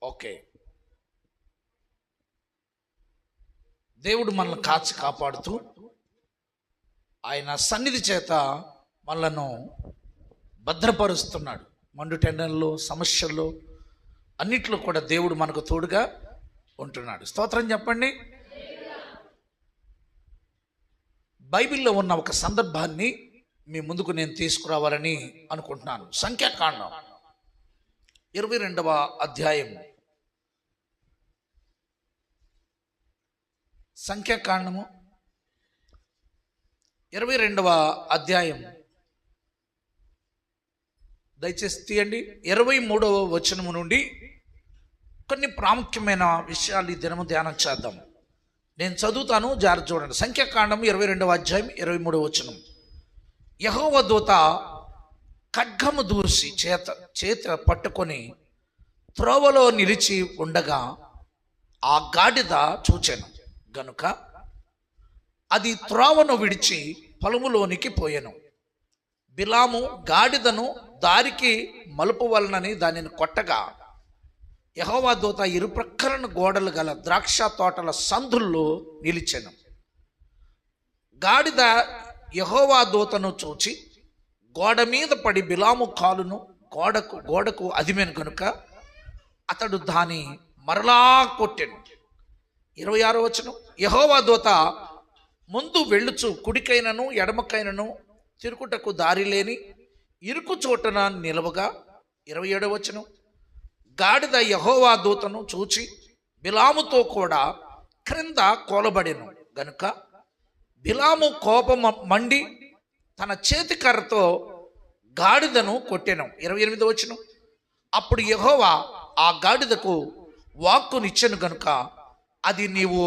Okay, దేవుడు మనల్ని కాచి కాపాడుతూ ఆయన సన్నిధి చేత మనలను భద్రపరుస్తున్నాడు. మండు టెండర్లో, సమస్యల్లో, అన్నిట్లో కూడా దేవుడు మనకు తోడుగా ఉంటున్నాడు. స్తోత్రం చెప్పండి. బైబిల్లో ఉన్న ఒక సందర్భాన్ని మీ ముందుకు నేను తీసుకురావాలని అనుకుంటున్నాను. సంఖ్యాకాండం 22వ అధ్యాయం. సంఖ్యాకాండము 22వ అధ్యాయం దయచేసి తీయండి. 23వ వచనము నుండి కొన్ని ప్రాముఖ్యమైన విషయాలు ఈ దినము ధ్యానం చేద్దాం. నేను చదువుతాను, జాగ్రత్త చూడండి. సంఖ్యాకాండం 22వ అధ్యాయం 23వ వచనం. యెహోవా దూత ఖడ్గము దూసి చేత పట్టుకొని త్రోవలో నిలిచి ఉండగా ఆ గాడిద చూచెను గనుక అది త్రోవను విడిచి పొలములోనికి పోయెను. బిలాము గాడిదను దారికి మలుపు వలనని దానిని కొట్టగా యెహోవా దూత ఇరుప్రక్కలను గోడలు గల ద్రాక్ష తోటల సందుల్లో నిలిచెను. గాడిద యెహోవా దూతను చూచి గోడ మీద పడి బిలాము కాలును గోడకు అదిమెను కనుక అతడు దాని మరలా కొట్టెను. 26వ వచనం. యెహోవా దూత ముందు వెళ్ళుచు కుడికైనను ఎడమకైనను తిరుకుటకు దారి లేని ఇరుకు చోటన నిలవగా. 27వ వచనం. గాడిద యెహోవా దూతను చూచి బిలాముతో కూడా క్రింద కోలబడెను గనుక బిలాము కోపం మండి తన చేతి కర్రతో గాడిదను కొట్టెను. 28వ వచనం. అప్పుడు యెహోవా ఆ గాడిదకు వాక్కునిచ్చెను గనుక అది నీవు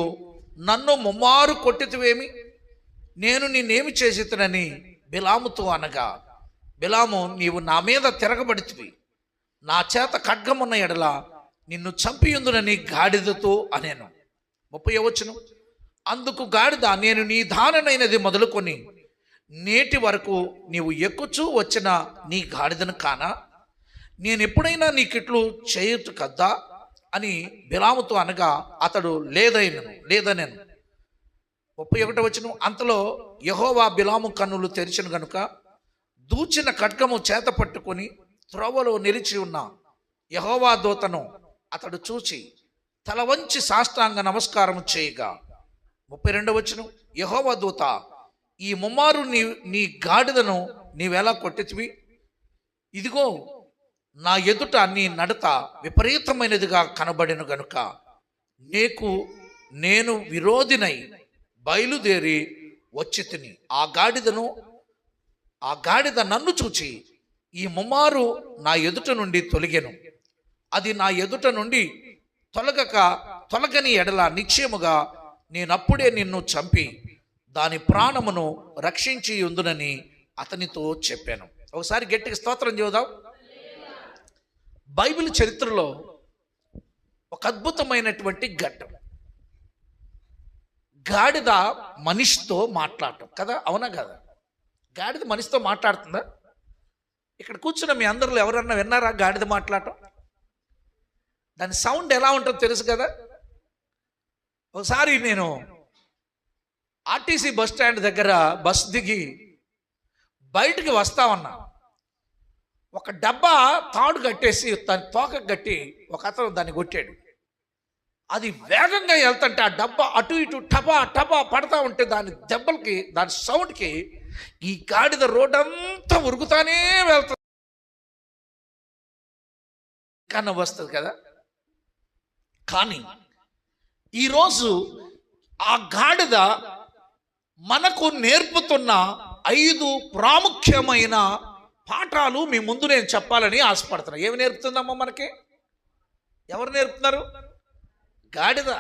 నన్ను ముమ్మారు కొట్టితివేమి, నేను నిన్నేమి చేసితునని బిలాముతో అనగా బిలాము నీవు నా మీద తిరగబడితివి, నా చేత ఖడ్గమున్న ఎడల నిన్ను చంపియుందునని గాడిదతో అనేను. 30వ వచనం. అందుకు గాడిద నేను నీ దాననైనది మొదలుకొని నేటి వరకు నీవు ఎక్కుచూ వచ్చిన నీ గాడిదను కానా, నేను ఎప్పుడైనా నీకిట్లు చేయొచ్చు కదా అని బిలాముతో అనగా అతడు లేదనెను. 31వ వచనం. అంతలో యెహోవా బిలాము కన్నులు తెరిచెను గనుక దూచిన ఖడ్గము చేత పట్టుకొని త్రోవలో నిలిచి ఉన్న యెహోవా దూతను అతడు చూచి తల వంచి సాష్టాంగ నమస్కారం చేయగా. 32వ వచనం. యెహోవా దూత ఈ ముమ్మారు నీ గాడిదను నీవెలా కొట్టితివి, ఇదిగో నా ఎదుట నీ నడత విపరీతమైనదిగా కనబడిన గనుక నేను విరోధినై బయలుదేరి వచ్చి తిని ఆ గాడిద నన్ను చూచి ఈ ముమ్మారు నా ఎదుట నుండి తొలగెను. అది నా ఎదుట నుండి తొలగని ఎడల నిశ్చయముగా నేనప్పుడే నిన్ను చంపి దాని ప్రాణమును రక్షించి ఉందునని అతనితో చెప్పాను. ఒకసారి గట్టిగా స్తోత్రం చేద్దాం. బైబిల్ చరిత్రలో ఒక అద్భుతమైనటువంటి ఘట్టం. గాడిద మనిషితో మాట్లాడటం కదా, అవునా కదా? గాడిద మనిషితో మాట్లాడుతుందా? ఇక్కడ కూర్చున్న మీ అందరిలో ఎవరన్నా విన్నారా గాడిద మాట్లాడటం? దాని సౌండ్ ఎలా ఉంటుందో తెలుసు కదా. ఒకసారి నేను ఆర్టీసీ బస్ స్టాండ్ దగ్గర బస్ దిగి బయటికి వస్తా ఉన్నా. ఒక డబ్బా తాడు కట్టేసి దాని తోక కట్టి ఒక అతను దాన్ని కొట్టాడు. అది వేగంగా వెళ్తుంటే ఆ డబ్బా అటు ఇటు టపా టపా పడతా ఉంటే దాని దెబ్బలకి, దాని సౌండ్కి ఈ గాడిద రోడ్డంతా ఉరుకుతానే వెళ్తుంది. కన్నా వస్తుంది కదా. కానీ ఈరోజు ఆ గాడిద మనకు నేర్పుతున్న 5 ప్రాముఖ్యమైన పాఠాలు మీ ముందు నేను చెప్పాలని ఆశపడుతున్నా. ఏమి నేర్పుతుందమ్మా మనకి? ఎవరు నేర్పుతున్నారు? గాడిద.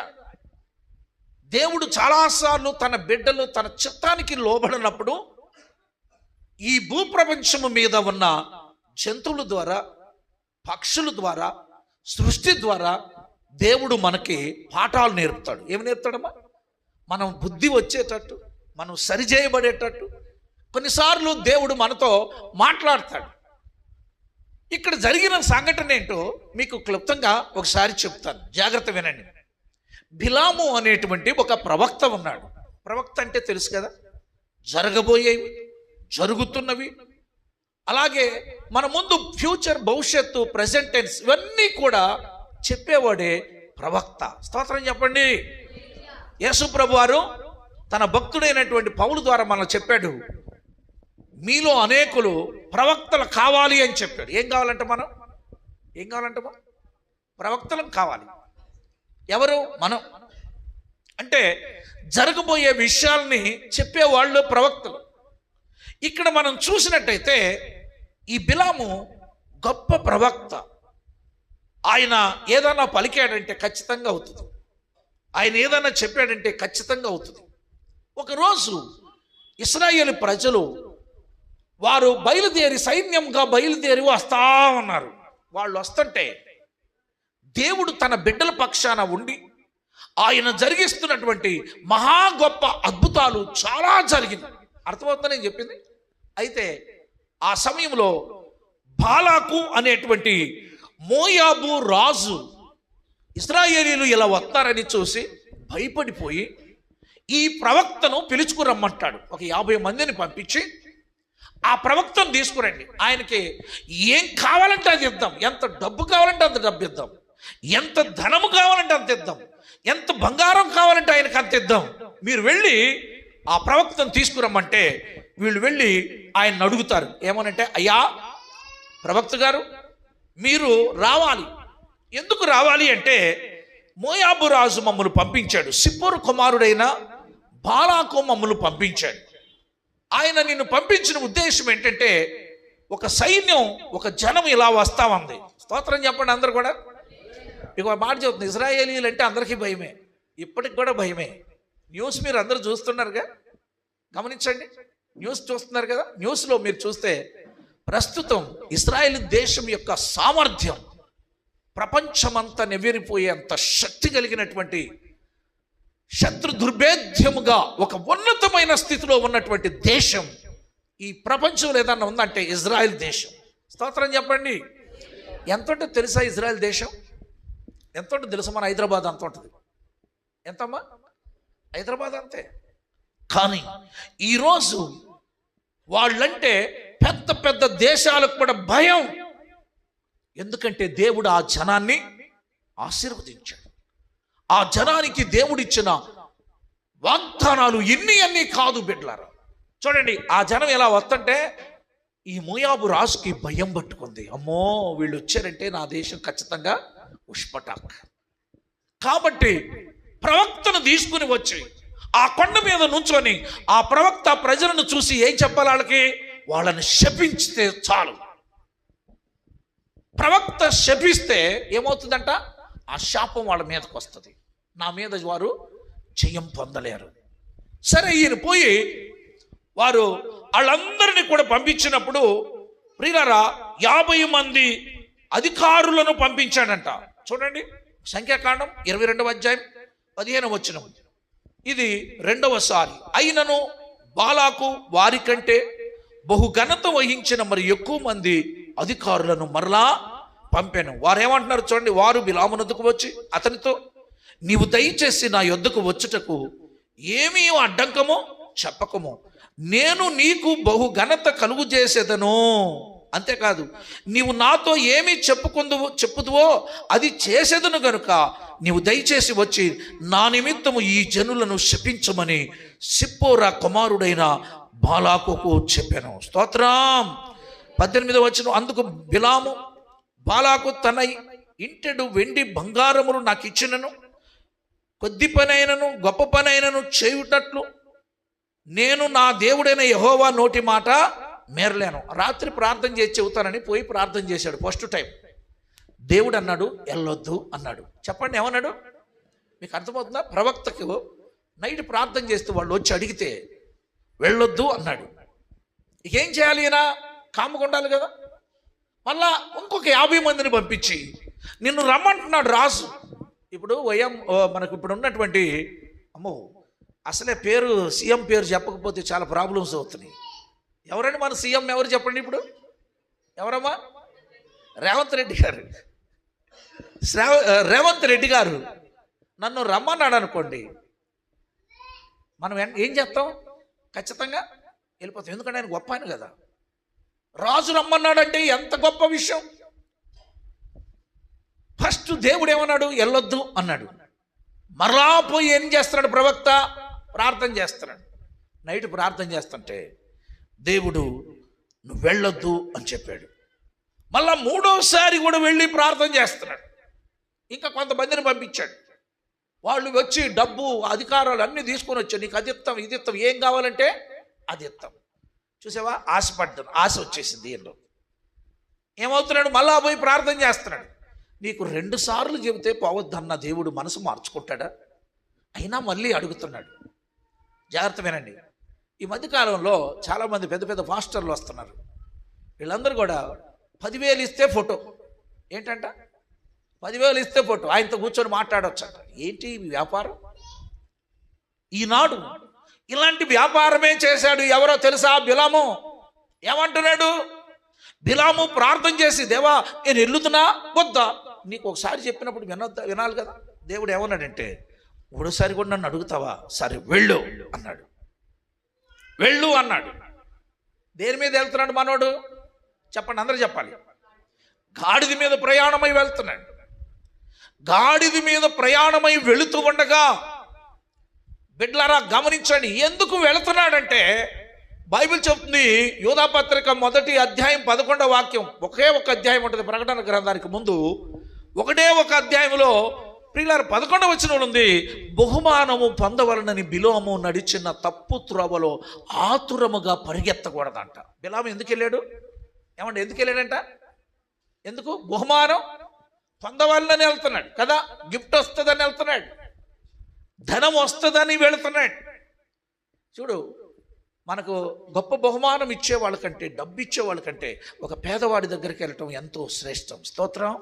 దేవుడు చాలాసార్లు తన బిడ్డలు తన చిత్తానికి లోబడినప్పుడు ఈ భూప్రపంచము మీద ఉన్న జంతువుల ద్వారా, పక్షుల ద్వారా, సృష్టి ద్వారా దేవుడు మనకి పాఠాలు నేర్పుతాడు. ఏమి నేర్పుతాడమ్మా? మనం బుద్ధి వచ్చేటట్టు, మనం సరిచేయబడేటట్టు కొన్నిసార్లు దేవుడు మనతో మాట్లాడతాడు. ఇక్కడ జరిగిన సంఘటన ఏంటో మీకు క్లుప్తంగా ఒకసారి చెప్తాను, జాగ్రత్త వినండి. బిలాము అనేటువంటి ఒక ప్రవక్త ఉన్నాడు. ప్రవక్త అంటే తెలుసు కదా, జరగబోయేవి, జరుగుతున్నవి, అలాగే మన ముందు ఫ్యూచర్, భవిష్యత్తు, ప్రెజెంట్ టెన్స్ ఇవన్నీ కూడా చెప్పేవాడే ప్రవక్త. స్తోత్రం చెప్పండి. యేసు ప్రభు వారు తన భక్తుడైనటువంటి పౌలు ద్వారా మనం చెప్పాడు, మీలో అనేకులు ప్రవక్తలు కావాలి అని చెప్పాడు. ఏం కావాలంటే మనం ప్రవక్తలం కావాలి. ఎవరు? మనం. అంటే జరగబోయే విషయాల్ని చెప్పేవాళ్ళు ప్రవక్తలు. ఇక్కడ మనం చూసినట్టయితే ఈ బిలాము గొప్ప ప్రవక్త. ఆయన ఏదైనా పలికాడంటే ఖచ్చితంగా అవుతుంది, ఆయన ఏదైనా చెప్పాడంటే ఖచ్చితంగా అవుతుంది. ఒకరోజు ఇశ్రాయేలు ప్రజలు వారు సైన్యంగా బయలుదేరి వస్తా ఉన్నారు. వాళ్ళు వస్తుంటే దేవుడు తన బిడ్డల పక్షాన ఉండి ఆయన జరిగిస్తున్నటువంటి మహా గొప్ప అద్భుతాలు చాలా జరిగింది. అర్థమవుతుందని నేను చెప్పింది. అయితే ఆ సమయంలో బాలాకు అనేటువంటి మోయాబు రాజు ఇశ్రాయేలీలు ఇలా వస్తారని చూసి భయపడిపోయి ఈ ప్రవక్తను పిలుచుకురమ్మంటాడు. ఒక 50 మందిని పంపించి ఆ ప్రవక్తను తీసుకురండి, ఆయనకి ఏం కావాలంటే అది ఇద్దాం, ఎంత డబ్బు కావాలంటే అంత డబ్బు ఇద్దాం, ఎంత ధనము కావాలంటే అంత ఇద్దాం, ఎంత బంగారం కావాలంటే ఆయనకు అంత ఇద్దాం, మీరు వెళ్ళి ఆ ప్రవక్తను తీసుకురమ్మంటే వీళ్ళు వెళ్ళి ఆయన అడుగుతారు. ఏమనంటే, అయ్యా ప్రవక్త గారు మీరు రావాలి. ఎందుకు రావాలి అంటే, మోయాబు రాజు మమ్మల్ని పంపించాడు, సిప్పోరు కుమారుడైన బాలాకు మమ్మల్ని పంపించాడు. ఆయన నిన్ను పంపించిన ఉద్దేశం ఏంటంటే, ఒక సైన్యం, ఒక జనం ఇలా వస్తా ఉంది. స్తోత్రం చెప్పండి అందరు కూడా. ఇక మాట చెబుతుంది, ఇశ్రాయేలీలు అంటే అందరికీ భయమే, ఇప్పటికి కూడా భయమే. న్యూస్ మీరు అందరూ చూస్తున్నారుగా, గమనించండి, న్యూస్ చూస్తున్నారు కదా. న్యూస్లో మీరు చూస్తే ప్రస్తుతం ఇశ్రాయేల్ దేశం యొక్క సామర్థ్యం ప్రపంచమంతా నెవ్వెరిపోయేంత శక్తి కలిగినటువంటి, శత్రు దుర్భేద్యముగా ఒక ఉన్నతమైన స్థితిలో ఉన్నటువంటి దేశం ఈ ప్రపంచంలో ఏదన్నా ఉందంటే ఇజ్రాయెల్ దేశం. స్తోత్రం చెప్పండి. ఎంత ఉంటుంది తెలుసా ఇజ్రాయెల్ దేశం? ఎంత ఉంటుంది తెలుసా? మన హైదరాబాద్ అంత ఉంటుంది. ఎంతమ్మా? హైదరాబాద్ అంతే. కానీ ఈరోజు వాళ్ళంటే పెద్ద పెద్ద దేశాలకు కూడా భయం. ఎందుకంటే దేవుడు ఆ జనాన్ని ఆశీర్వదించాడు. ఆ జనానికి దేవుడిచ్చిన వాగ్దానాలు అన్నీ కాదు బిడ్డలారా. చూడండి, ఆ జనం ఎలా వస్తుంటే ఈ మోయాబు రాజుకి భయం పట్టుకుంది. అమ్మో, వీళ్ళు వచ్చారంటే నా దేశం ఖచ్చితంగా ఉష్పటాక్. కాబట్టి ప్రవక్తను తీసుకుని వచ్చి ఆ కొండ మీద నుంచొని ఆ ప్రవక్త ప్రజలను చూసి ఏం చెప్పాలి? వాళ్ళని శపిస్తే చాలు. ప్రవక్త శపిస్తే ఏమవుతుందంట? ఆ శాపం వాళ్ళ మీదకి వస్తుంది, నా మీద వారు జయం పొందలేరు. సరే, ఈయన పోయి వారు వాళ్ళందరినీ కూడా పంపించినప్పుడు ప్రియులారా 50 మంది అధికారులను పంపించాడంట. చూడండి, సంఖ్యాకాండం 22వ అధ్యాయం 15వ వచనం. ఇది 2వసారి. అయినను బాలాకు వారికంటే బహు ఘనత వహించిన మరి ఎక్కువ మంది అధికారులను మరలా పంపాను. వారు ఏమంటున్నారు చూడండి, వారు బిలామునొద్దకు వచ్చి అతనితో, నీవు దయచేసి నా యొద్దకు వచ్చుటకు ఏమీ అడ్డంకమో చెప్పకము, నేను నీకు బహు ఘనత కలుగు చేసేదను. అంతేకాదు, నీవు నాతో ఏమి చెప్పుదువో అది చేసేదను గనుక నీవు దయచేసి వచ్చి నా నిమిత్తము ఈ జనులను శపించమని సిప్పోరా కుమారుడైన బాలాకుకు చెప్పాను. స్తోత్రం. 18వ వచనం. అందుకు బిలాము బాలాకు తన ఇంటెడు వెండి బంగారములు నాకు ఇచ్చినను, కొద్ది పనైనను గొప్ప పనైనను చేయుటట్లు నేను నా దేవుడైన యెహోవా నోటి మాట మేరలేను. రాత్రి ప్రార్థన చేసి చెబుతానని పోయి ప్రార్థన చేశాడు. ఫస్ట్ టైం దేవుడు అన్నాడు వెళ్ళొద్దు అన్నాడు. చెప్పండి, ఏమన్నాడు? మీకు అర్థమవుతుందా? ప్రవక్తకు నైట్ ప్రార్థన చేస్తూ వాళ్ళు వచ్చి అడిగితే వెళ్ళొద్దు అన్నాడు. ఇకేం చేయాలి? ఈయన కాముగా ఉండాలి కదా. మళ్ళా ఇంకొక 50 మందిని పంపించి నిన్ను రమ్మంటున్నాడు రాజు. ఇప్పుడు మనకు ఇప్పుడు ఉన్నటువంటి అసలే పేరు, సీఎం పేరు చెప్పకపోతే చాలా ప్రాబ్లమ్స్ అవుతున్నాయి. ఎవరండి మన సీఎం? ఎవరు చెప్పండి ఇప్పుడు? ఎవరమ్మా? రేవంత్ రెడ్డి గారు రేవంత్ రెడ్డి గారు నన్ను రమ్మన్నాడు అనుకోండి, మనం ఏం చేస్తాం? ఖచ్చితంగా వెళ్ళిపోతాం. ఎందుకంటే ఆయన గొప్ప ఆయన కదా. రాజు రమ్మన్నాడంటే ఎంత గొప్ప విషయం. ఫస్ట్ దేవుడు ఏమన్నాడు? వెళ్ళొద్దు అన్నాడు. మరలా పోయి ఏం చేస్తున్నాడు ప్రవక్త? ప్రార్థన చేస్తున్నాడు. నైట్ ప్రార్థన చేస్తుంటే దేవుడు నువ్వు వెళ్ళొద్దు అని చెప్పాడు. మళ్ళా మూడోసారి కూడా వెళ్ళి ప్రార్థన చేస్తున్నాడు. ఇంకా కొంతమందిని పంపించాడు. వాళ్ళు వచ్చి డబ్బు అధికారాలు అన్నీ తీసుకొని వచ్చాడు. నీకు అది ఇస్తాం, ఇది ఇస్తాం, ఏం కావాలంటే అది ఇస్తాం. చూసావా, ఆశపడ్డాను, ఆశ వచ్చేసింది. ఏంటో ఏమవుతున్నాడు? మళ్ళా పోయి ప్రార్థన చేస్తున్నాడు. నీకు 2 సార్లు చెబితే పోవద్దన్న దేవుడు మనసు మార్చుకుంటాడా? అయినా మళ్ళీ అడుగుతున్నాడు. జాగ్రత్త వినండి. ఈ మధ్యకాలంలో చాలామంది పెద్ద పెద్ద పాస్టర్లు వస్తున్నారు. వీళ్ళందరూ కూడా 10,000 ఇస్తే ఫోటో. ఏంటంట? 10,000 ఇస్తే ఫోటో. ఆయనతో కూర్చొని మాట్లాడవచ్చంట. ఏంటి వ్యాపారం? ఈనాడు ఇలాంటి వ్యాపారమే చేశాడు. ఎవరో తెలుసా? బిలాము. ఏమంటున్నాడు? బిలాము ప్రార్థన చేసి, దేవా నేను వెళ్ళుతున్నా వద్దా? నీకు ఒకసారి చెప్పినప్పుడు వినాలి కదా. దేవుడు ఏమన్నాడంటే, మూడోసారి కూడా నన్ను అడుగుతావా? సరే వెళ్ళు అన్నాడు. వెళ్ళు అన్నాడు. దేని మీద వెళ్తున్నాడు మనోడు? చెప్పండి, అందరూ చెప్పాలి. గాడిద మీద ప్రయాణమై వెళ్తున్నాడు. గాడిద మీద ప్రయాణమై వెళుతూ ఉండగా, బిడ్డలారా గమనించండి, ఎందుకు వెళుతున్నాడంటే బైబిల్ చెప్తుంది. యూదాపత్రిక 1వ అధ్యాయం 11వ వాక్యం. ఒకే ఒక అధ్యాయం ఉంటుంది ప్రకటన గ్రంథానికి ముందు. ఒకటే ఒక అధ్యాయంలో ప్రియులారా 11వ వచనం ఉంది. బహుమానము పొందవలనని బిలాము నడిచిన తప్పు త్రోవలో ఆతురముగా పరిగెత్తకూడదంట. బిలాము ఎందుకు వెళ్ళాడు? ఏమంటే ఎందుకు వెళ్ళాడంట? ఎందుకు? బహుమానం పొందవాలని వెళ్తున్నాడు కదా. గిఫ్ట్ వస్తుందని వెళ్తున్నాడు, ధనం వస్తుందని వెళుతున్నాడు. చూడు, మనకు గొప్ప బహుమానం ఇచ్చే వాళ్ళకంటే, డబ్బు ఇచ్చే వాళ్ళకంటే ఒక పేదవాడి దగ్గరికి వెళ్ళటం ఎంతో శ్రేష్టం. స్తోత్రం.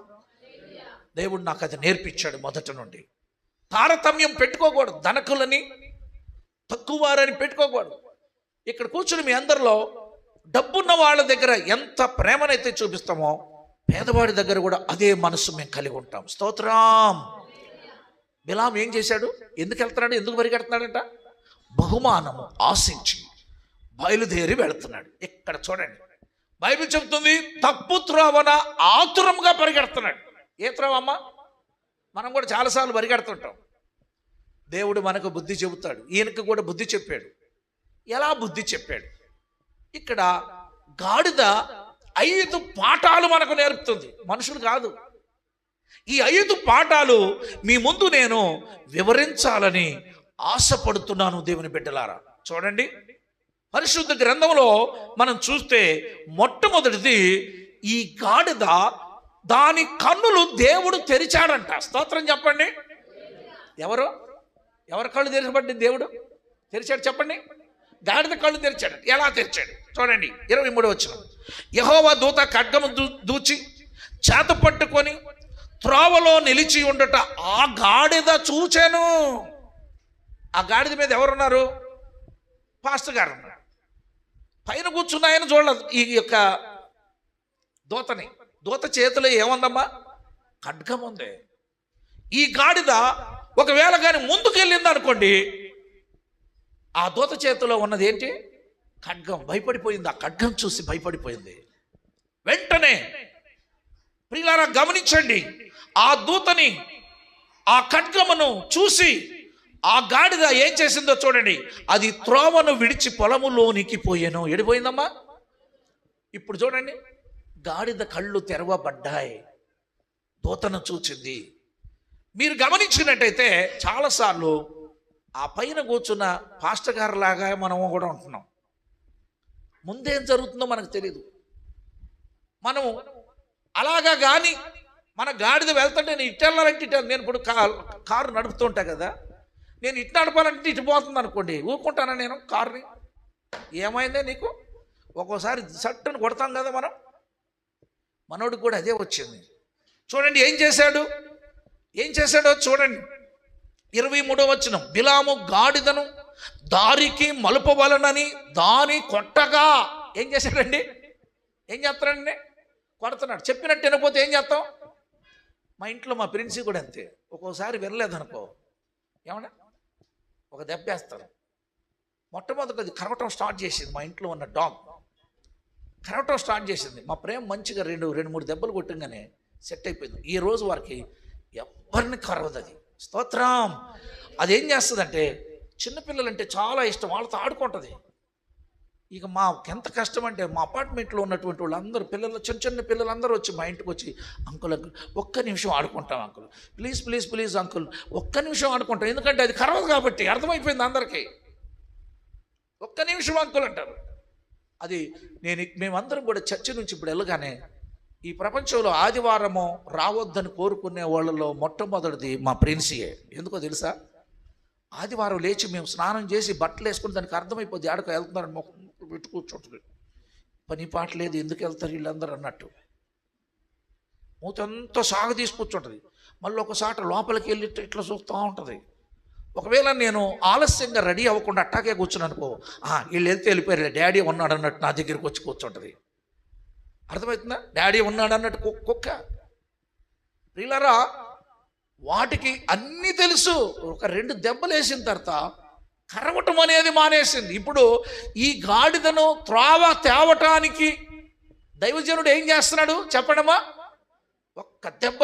దేవుడు నాకు అది నేర్పించాడు మొదటి నుండి. తారతమ్యం పెట్టుకోకూడదు. ధనకులని తక్కువ వారని పెట్టుకోకూడదు. ఇక్కడ కూర్చుని మీ అందరిలో డబ్బున్న వాళ్ళ దగ్గర ఎంత ప్రేమనైతే చూపిస్తామో, పేదవాడి దగ్గర కూడా అదే మనసు మేము కలిగి ఉంటాం. స్తోత్రం. బిలాం ఏం చేశాడు? ఎందుకు వెళ్తున్నాడు? ఎందుకు పరిగెడుతున్నాడంట? బహుమానము ఆశించి బయలుదేరి వెళుతున్నాడు. ఇక్కడ చూడండి, బైబిల్ చెబుతుంది తప్పు త్రోవన ఆతురంగా పరిగెడుతున్నాడు. ఏ త్రోవమ్మ? మనం కూడా చాలాసార్లు పరిగెడుతుంటాం. దేవుడు మనకు బుద్ధి చెబుతాడు. ఈయనకు కూడా బుద్ధి చెప్పాడు. ఎలా బుద్ధి చెప్పాడు? ఇక్కడ గాడిద 5 పాఠాలు మనకు నేర్పుతుంది. మనుషులు కాదు. ఈ 5 పాఠాలు మీ ముందు నేను వివరించాలని ఆశపడుతున్నాను దేవుని బిడ్డలారా. చూడండి, పరిశుద్ధ గ్రంథంలో మనం చూస్తే మొట్టమొదటిది, ఈ గాడిద దాని కన్నులు దేవుడు తెరిచాడంట. స్తోత్రం చెప్పండి. ఎవరు కళ్ళు తెరచబడ్డ? దేవుడు తెరిచాడు. చెప్పండి. గాడిద కళ్ళు తెరిచాడు. ఎలా తెరిచాడు? చూడండి, 23వ వచనం. యెహోవా దూత ఖడ్గము దూచి చేత పట్టుకొని త్రోవలో నిలిచి ఉండట ఆ గాడిద చూచాను. ఆ గాడిద మీద ఎవరున్నారు? పాస్టర్ గారు ఉన్నారు. పైన కూర్చున్న ఆయన చూడలేదు ఈ యొక్క దూతని. దూత చేతిలో ఏముందమ్మా? ఖడ్గం ఉంది. ఈ గాడిద ఒకవేళ కానీ ముందుకు వెళ్ళింది అనుకోండి, ఆ దూత చేతిలో ఉన్నది ఏంటి? ఖడ్గం. భయపడిపోయింది. ఆ ఖడ్గం చూసి భయపడిపోయింది. వెంటనే ప్రియులారా గమనించండి, ఆ దూతని, ఆ ఖడ్గమును చూసి ఆ గాడిద ఏం చేసిందో చూడండి. అది త్రోవను విడిచి పొలములోనికి పోయాను. ఎడిపోయిందమ్మా? ఇప్పుడు చూడండి, గాడిద కళ్ళు తెరవబడ్డాయి. దూతను చూచింది. మీరు గమనించినట్టయితే చాలాసార్లు ఆ పైన కూర్చున్న పాస్టర్ గారు లాగా మనం కూడా ఉంటున్నాం. ముందేం జరుగుతుందో మనకు తెలియదు. మనము అలాగా కానీ మన గాడిద వెళ్తుంటే నేను ఇటు వెళ్ళాలంటే ఇటు, నేను ఇప్పుడు కారు నడుపుతూ ఉంటా కదా, నేను ఇటు నడపాలంటే ఇటు పోతుంది అనుకోండి, ఊరుకుంటానా నేను కారుని? ఏమైందే నీకు? ఒక్కోసారి సట్టును కొడతాం కదా మనం. మనోడికి కూడా అదే వచ్చింది. చూడండి ఏం చేశాడో చూడండి. 23వ వచనం. బిలాము గాడిదను దారికి మలుపవలనని దాని కొట్టగా ఏం చేశాడండి? ఏం చేస్తాడండి? కొడుతున్నాడు. చెప్పినట్టు వినకపోతే ఏం చేస్తాం? మా ఇంట్లో మా ప్రిన్సి కూడా అంతే. ఒక్కోసారి వినలేదనుకో ఏమన్నా ఒక దెబ్బేస్తారు. మొట్టమొదటి అది కరవటం స్టార్ట్ చేసింది. మా ఇంట్లో ఉన్న డాగ్ కరవటం స్టార్ట్ చేసింది. మా ప్రేమ మంచిగా రెండు మూడు దెబ్బలు కొట్టంగానే సెట్ అయిపోయింది. ఈ రోజు వారికి ఎవరిని కరవదు అది. స్తోత్రం. అదేం చేస్తుందంటే చిన్నపిల్లలంటే చాలా ఇష్టం, వాళ్ళతో ఆడుకుంటుంది. ఇక మాకెంత కష్టం అంటే మా అపార్ట్మెంట్లో ఉన్నటువంటి వాళ్ళందరూ పిల్లలు, చిన్న పిల్లలందరూ వచ్చి మా ఇంటికి వచ్చి, అంకుల్ ఒక్క నిమిషం ఆడుకుంటాం అంకుల్, ప్లీజ్ అంకుల్ ఒక్క నిమిషం ఆడుకుంటాం. ఎందుకంటే అది కరవదు కాబట్టి. అర్థమైపోయింది అందరికీ. ఒక్క నిమిషం అంకుల్ అంటారు. అది మేమందరం కూడా చర్చి నుంచి ఇప్పుడు వెళ్ళగానే ఈ ప్రపంచంలో ఆదివారము రావద్దని కోరుకునే వాళ్ళలో మొట్టమొదటిది మా ప్రిన్సియే. ఎందుకో తెలుసా? ఆదివారం లేచి మేము స్నానం చేసి బట్టలు వేసుకుని దానికి అర్థమైపోద్ది ఆడకు వెళ్తున్నారని మొక్క పెట్టు కూర్చుంటుంది. పని పాట లేదు, ఎందుకు వెళ్తారు వీళ్ళందరూ అన్నట్టు మూతంతా సాగ తీసుకూర్చుంటుంది. మళ్ళీ ఒకసారి లోపలికి వెళ్ళి ఇట్లా చూస్తూ ఉంటుంది. ఒకవేళ నేను ఆలస్యంగా రెడీ అవ్వకుండా అట్టాకే కూర్చుని అనుకో, వీళ్ళు వెళ్తే వెళ్ళిపోయారు, డాడీ ఉన్నాడు అన్నట్టు నా దగ్గరికి వచ్చి కూర్చుంటుంది. అర్థమవుతుందా? డాడీ ఉన్నాడు అన్నట్టు కుక్క. ప్రియులారా, వాటికి అన్నీ తెలుసు. ఒక 2 దెబ్బలు వేసిన తర్వాత కరవటం అనేది మానేసింది. ఇప్పుడు ఈ గాడిదను త్రోవ తేవటానికి దైవజనుడు ఏం చేస్తున్నాడు చెప్పడమా? ఒక్క దెబ్బ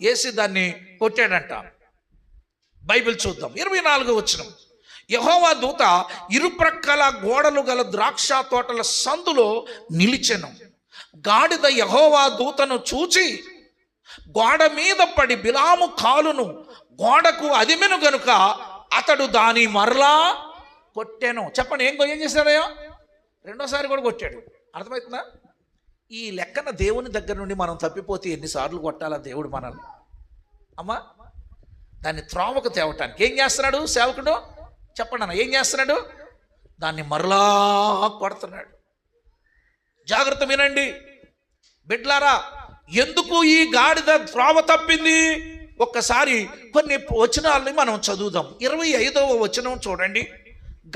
వేసి దాన్ని కొట్టాడంట. బైబిల్ చూద్దాం. 24వ వచనం. యెహోవా దూత ఇరుప్రక్కల గోడలు గల ద్రాక్ష తోటల సందులో నిలిచెను. గాడిద యెహోవా దూతను చూచి గోడ మీద పడి బిలాము కాలును గోడకు అదిమెను గనుక అతడు దాని మరలా కొట్టాను. చెప్పండి, ఏం చేశాడయ్యా? రెండోసారి కూడా కొట్టాడు. అర్థమవుతుందా? ఈ లెక్కన దేవుని దగ్గర నుండి మనం తప్పిపోతే ఎన్నిసార్లు కొట్టాలా దేవుడు మనల్ని? అమ్మా, దాన్ని త్రోవకు తేవటానికి ఏం చేస్తున్నాడు సేవకుడు? చెప్పండి అన్న, ఏం చేస్తున్నాడు? దాన్ని మరలా కొడుతున్నాడు. జాగ్రత్త వినండి బిడ్లారా. ఎందుకు ఈ గాడిద త్రోవ తప్పింది? ఒక్కసారి కొన్ని వచనాలని మనం చదువుదాం. 25వ వచనం చూడండి.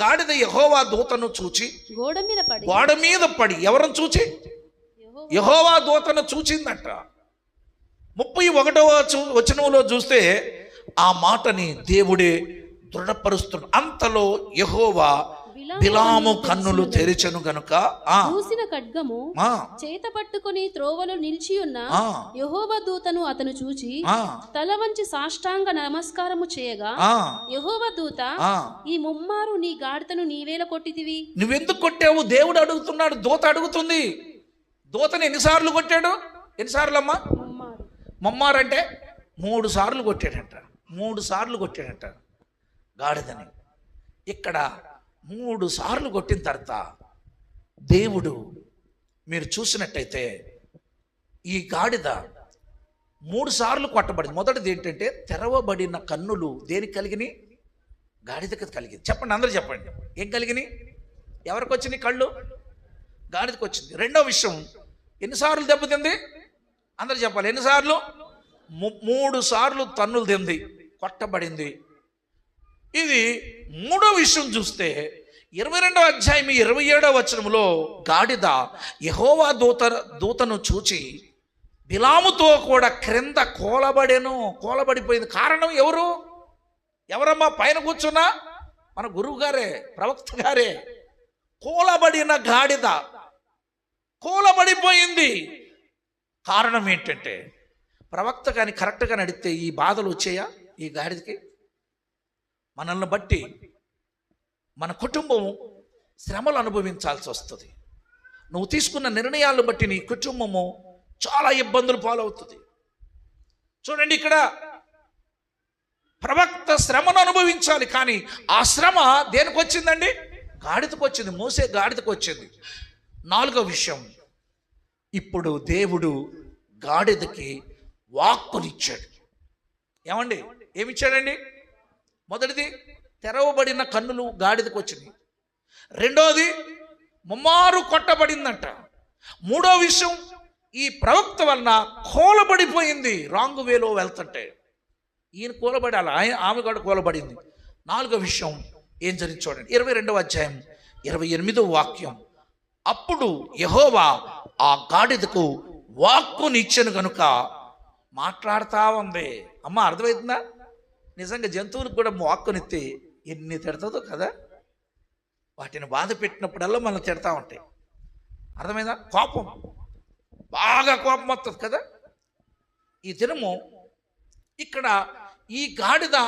గాడిద యెహోవా దూతను చూచి గోడ మీద పడి ఎవరిని చూచి? యెహోవా దూతను చూచిందంట. 31వ వచనంలో చూస్తే ఆ మాటని దేవుడే దృఢపరుస్తున్నాడు. అంతలో యెహోవా బిలాము కన్నులు తెరిచెను గనుక దూసిన ఖడ్గము చేత పట్టుకొని త్రోవలో నిలిచి ఉన్న యెహోవా దూతను అతను చూచి తల వంచి సాష్టాంగ నమస్కారము చేయగా, యెహోవా దూత, ఈ ముమ్మారు నీ గాడిదను నీవేల కొట్టితివి? నువ్వెందుకు కొట్టావు? దేవుడు అడుగుతున్నాడు, దూత అడుగుతుంది. దూతని ఎన్నిసార్లు కొట్టాడు? ఎన్నిసార్లు అమ్మా? ముమ్మారంటే 3 సార్లు కొట్టాడంట. 3 సార్లు కొట్టాడంట గాడిదని. ఇక్కడ 3 సార్లు కొట్టిన తర్వాత దేవుడు, మీరు చూసినట్టయితే ఈ గాడిద 3 సార్లు కొట్టబడింది. మొదటిది ఏంటంటే తెరవబడిన కన్నులు దేనికి కలిగినాయి? గాడిదకి కలిగింది. చెప్పండి, అందరూ చెప్పండి, ఏం కలిగినాయి? ఎవరికి వచ్చినాయి కళ్ళు? గాడిదకి వచ్చింది. రెండో విషయం, ఎన్నిసార్లు దెబ్బతింది? అందరూ చెప్పాలి, ఎన్నిసార్లు? 3 సార్లు తన్నులు తింది, కొట్టబడింది. ఇది మూడో విషయం చూస్తే 22వ అధ్యాయం 27వ వచనంలో గాడిద యెహోవా దూతను చూచి బిలాముతో కూడా క్రింద కోలబడిపోయింది. కారణం ఎవరమ్మా? పైన కూర్చున్నా మన గురువు గారే, ప్రవక్త గారే. కోలబడిన గాడిద కోలబడిపోయింది. కారణం ఏంటంటే ప్రవక్త కానీ కరెక్ట్గా నడిస్తే ఈ బాధలు వచ్చాయా ఈ గాడిదకి? మనల్ని బట్టి మన కుటుంబం శ్రమలు అనుభవించాల్సి వస్తుంది. నువ్వు తీసుకున్న నిర్ణయాలను బట్టి నీ కుటుంబము చాలా ఇబ్బందులు పాలవుతుంది. చూడండి, ఇక్కడ ప్రవక్త శ్రమను అనుభవించాలి, కానీ ఆ శ్రమ దేనికి వచ్చిందండి? గాడిదకు వచ్చింది, మోసే గాడిదకు వచ్చింది. 4వ విషయం, ఇప్పుడు దేవుడు గాడిదకి వాక్కునిచ్చాడు. ఏమండి, ఏమిచ్చాడండి? మొదటిది తెరవబడిన కన్నులు గాడిదకు వచ్చింది. రెండోది ముమ్మారు కొట్టబడిందంట. మూడో విషయం, ఈ ప్రవక్త వలన కోలబడిపోయింది. రాంగ్ వేలో వెళ్తుంటే ఈయన కోలబడాలి, ఆమె కూడా కోలబడింది. 4వ విషయం ఏం జరిగింది చూడండి. 22వ అధ్యాయం 28వ వాక్యం. అప్పుడు యెహోవా ఆ గాడిదకు వాక్కునిచ్చాను కనుక మాట్లాడుతూ ఉంది. అమ్మ అర్థమవుతుందా? నిజంగా జంతువులకు కూడా వాక్కునిస్తే ఎన్ని తిడతాదో కదా. వాటిని బాధ పెట్టినప్పుడల్లా మనం తిడతా ఉంటాయి. అర్థమైందా? కోపం, బాగా కోపం వస్తుంది కదా. ఈ దినము ఇక్కడ ఈ గాడిద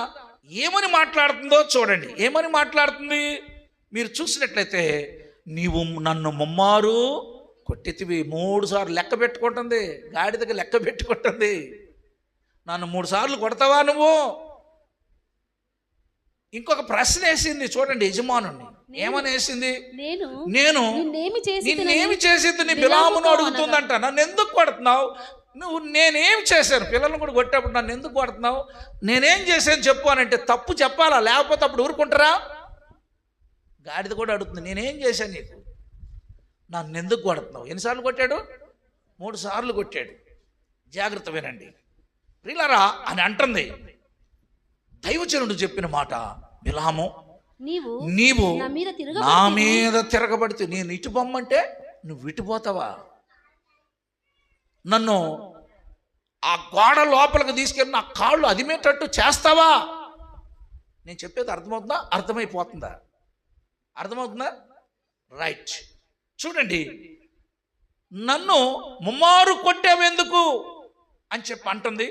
ఏమని మాట్లాడుతుందో చూడండి. ఏమని మాట్లాడుతుంది మీరు చూసినట్లయితే, నీవు నన్ను ముమ్మారు కొట్టితివి. 3 సార్లు లెక్క పెట్టుకుంటుంది. గాడిదకి లెక్క పెట్టుకుంటుంది. నన్ను 3 సార్లు కొడతావా నువ్వు? ఇంకొక ప్రశ్న వేసింది చూడండి యజమానుని. ఏమని వేసింది? నేను నిన్నేమి చేసేది బిలామును అడుగుతుందంట. నన్ను ఎందుకు కొడుతున్నావు? నువ్వు నేనేం చేశాను? పిల్లలను కూడా కొట్టేప్పుడు నన్ను ఎందుకు కొడుతున్నావు? నేనేం చేశాను చెప్పు అని అంటే తప్పు చెప్పాలా, లేకపోతే అప్పుడు ఊరుకుంటారా? గాడిద కూడా అడుగుతుంది, నేనేం చేశాను నీకు? నన్ను ఎందుకు కొడుతున్నావు? ఎన్నిసార్లు కొట్టాడు? 3 సార్లు కొట్టాడు. జాగ్రత్త వినండి ప్రియులారా అని అంటుంది. దైవజనుడు చెప్పిన మాట, బిలాము నీవు నా మీద తిరగబడితే నేను ఇటు పొమ్మంటే నువ్వు ఇటు పోతావా? నన్ను ఆ గోడ లోపలికి తీసుకెళ్ళి నా కాళ్ళు అదిమేటట్టు చేస్తావా? నేను చెప్పేది అర్థమవుతుందా? అర్థమైపోతుందా? అర్థమవుతుందా? రైట్. చూడండి, నన్ను ముమ్మారు కొట్టావెందుకు అని చెప్పి అంటుంది.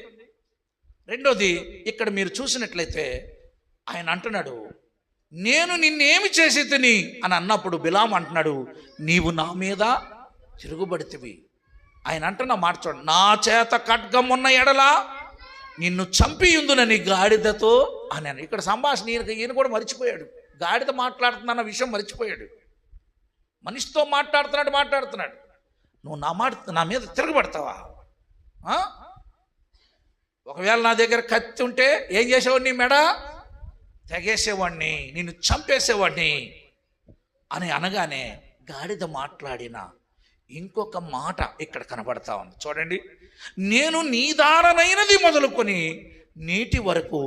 రెండోది, ఇక్కడ మీరు చూసినట్లయితే ఆయన అంటున్నాడు, నేను నిన్నేమి చేసి తిని అని అన్నప్పుడు బిలాము అంటున్నాడు, నీవు నా మీద తిరుగుబడితివి. ఆయన అంటున్న మాట చూడండి, నా చేత ఖడ్గం ఉన్న ఎడలా నిన్ను చంపియుందునని గాడిదతో అని. ఇక్కడ సంభాషణ ఈయన కూడా మర్చిపోయాడు. గాడిద మాట్లాడుతున్న విషయం మర్చిపోయాడు. మనిషితో మాట్లాడుతున్నాడు. నువ్వు నా మీద తిరగబడతావా? ఒకవేళ నా దగ్గర కత్తి ఉంటే ఏం చేసేవాడిని? మెడ తెగేసేవాడిని, నిన్ను చంపేసేవాడిని అని అనగానే గాడిద మాట్లాడిన ఇంకొక మాట ఇక్కడ కనబడతా ఉంది చూడండి. నేను నీ దారనైనది మొదలుకొని నీటి వరకు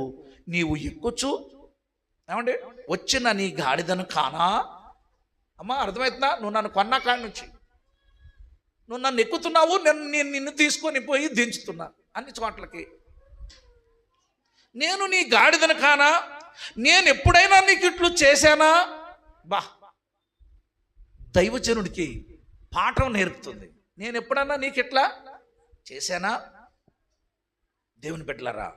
నీవు ఎక్కుచు ఏమండి వచ్చిన నీ గాడిదను కానా? అమ్మా అర్థమవుతుందా? నువ్వు నన్ను కొన్నా కాడి నుంచి నువ్వు నన్ను ఎక్కుతున్నావు, నేను నిన్ను తీసుకొని పోయి దించుతున్నా అన్ని చోట్లకి. నేను నీ గాడిదను కానా? నేను ఎప్పుడైనా నీకు ఇట్లు చేశానా? బా, దైవజనుడికి పాఠం నేర్పుతుంది. నేను ఎప్పుడన్నా నీకు ఇట్లా చేశానా? దేవుని బిడ్డలారా,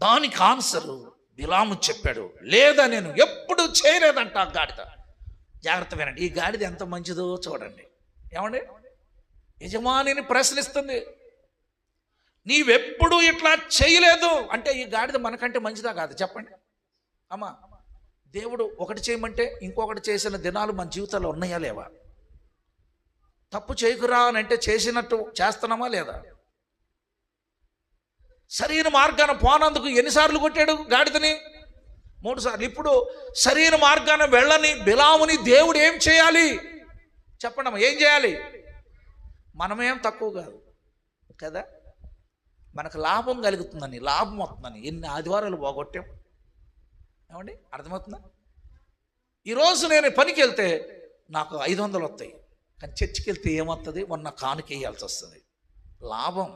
దానికి ఆన్సరు బిలాము చెప్పాడు, లేదా నేను ఎప్పుడు చేయలేదంట ఆ గాడిద. జాగ్రత్త వినండి, ఈ గాడిద ఎంత మంచిదో చూడండి. ఏమండి, యజమానిని ప్రశ్నిస్తుంది, నీవెప్పుడు ఇట్లా చేయలేదు అంటే ఈ గాడిద మనకంటే మంచిదా కాదు చెప్పండి? అమ్మా, దేవుడు ఒకటి చేయమంటే ఇంకొకటి చేసిన దినాలు మన జీవితాల్లో ఉన్నాయా లేవా? తప్పు చేయకురా అని అంటే చేసినట్టు చేస్తున్నామా లేదా? సరైన మార్గాన పోనందుకు ఎన్నిసార్లు కొట్టాడు గాడిదని? 3 సార్లు. ఇప్పుడు సరైన మార్గాన వెళ్ళని బిలాముని దేవుడు ఏం చేయాలి చెప్పండి? ఏం చేయాలి? మనమేం తక్కువ కాదు కదా, మనకు లాభం కలుగుతుందని, లాభం వస్తుందని ఎన్ని ఆదివారాలు పోగొట్టాం. ఏమండి అర్థమవుతుందా? ఈరోజు నేను పనికి వెళ్తే నాకు 500 వస్తాయి, కానీ చర్చికి వెళ్తే ఏమవుతుంది? మొన్న కానుక వేయాల్సి వస్తుంది. లాభం.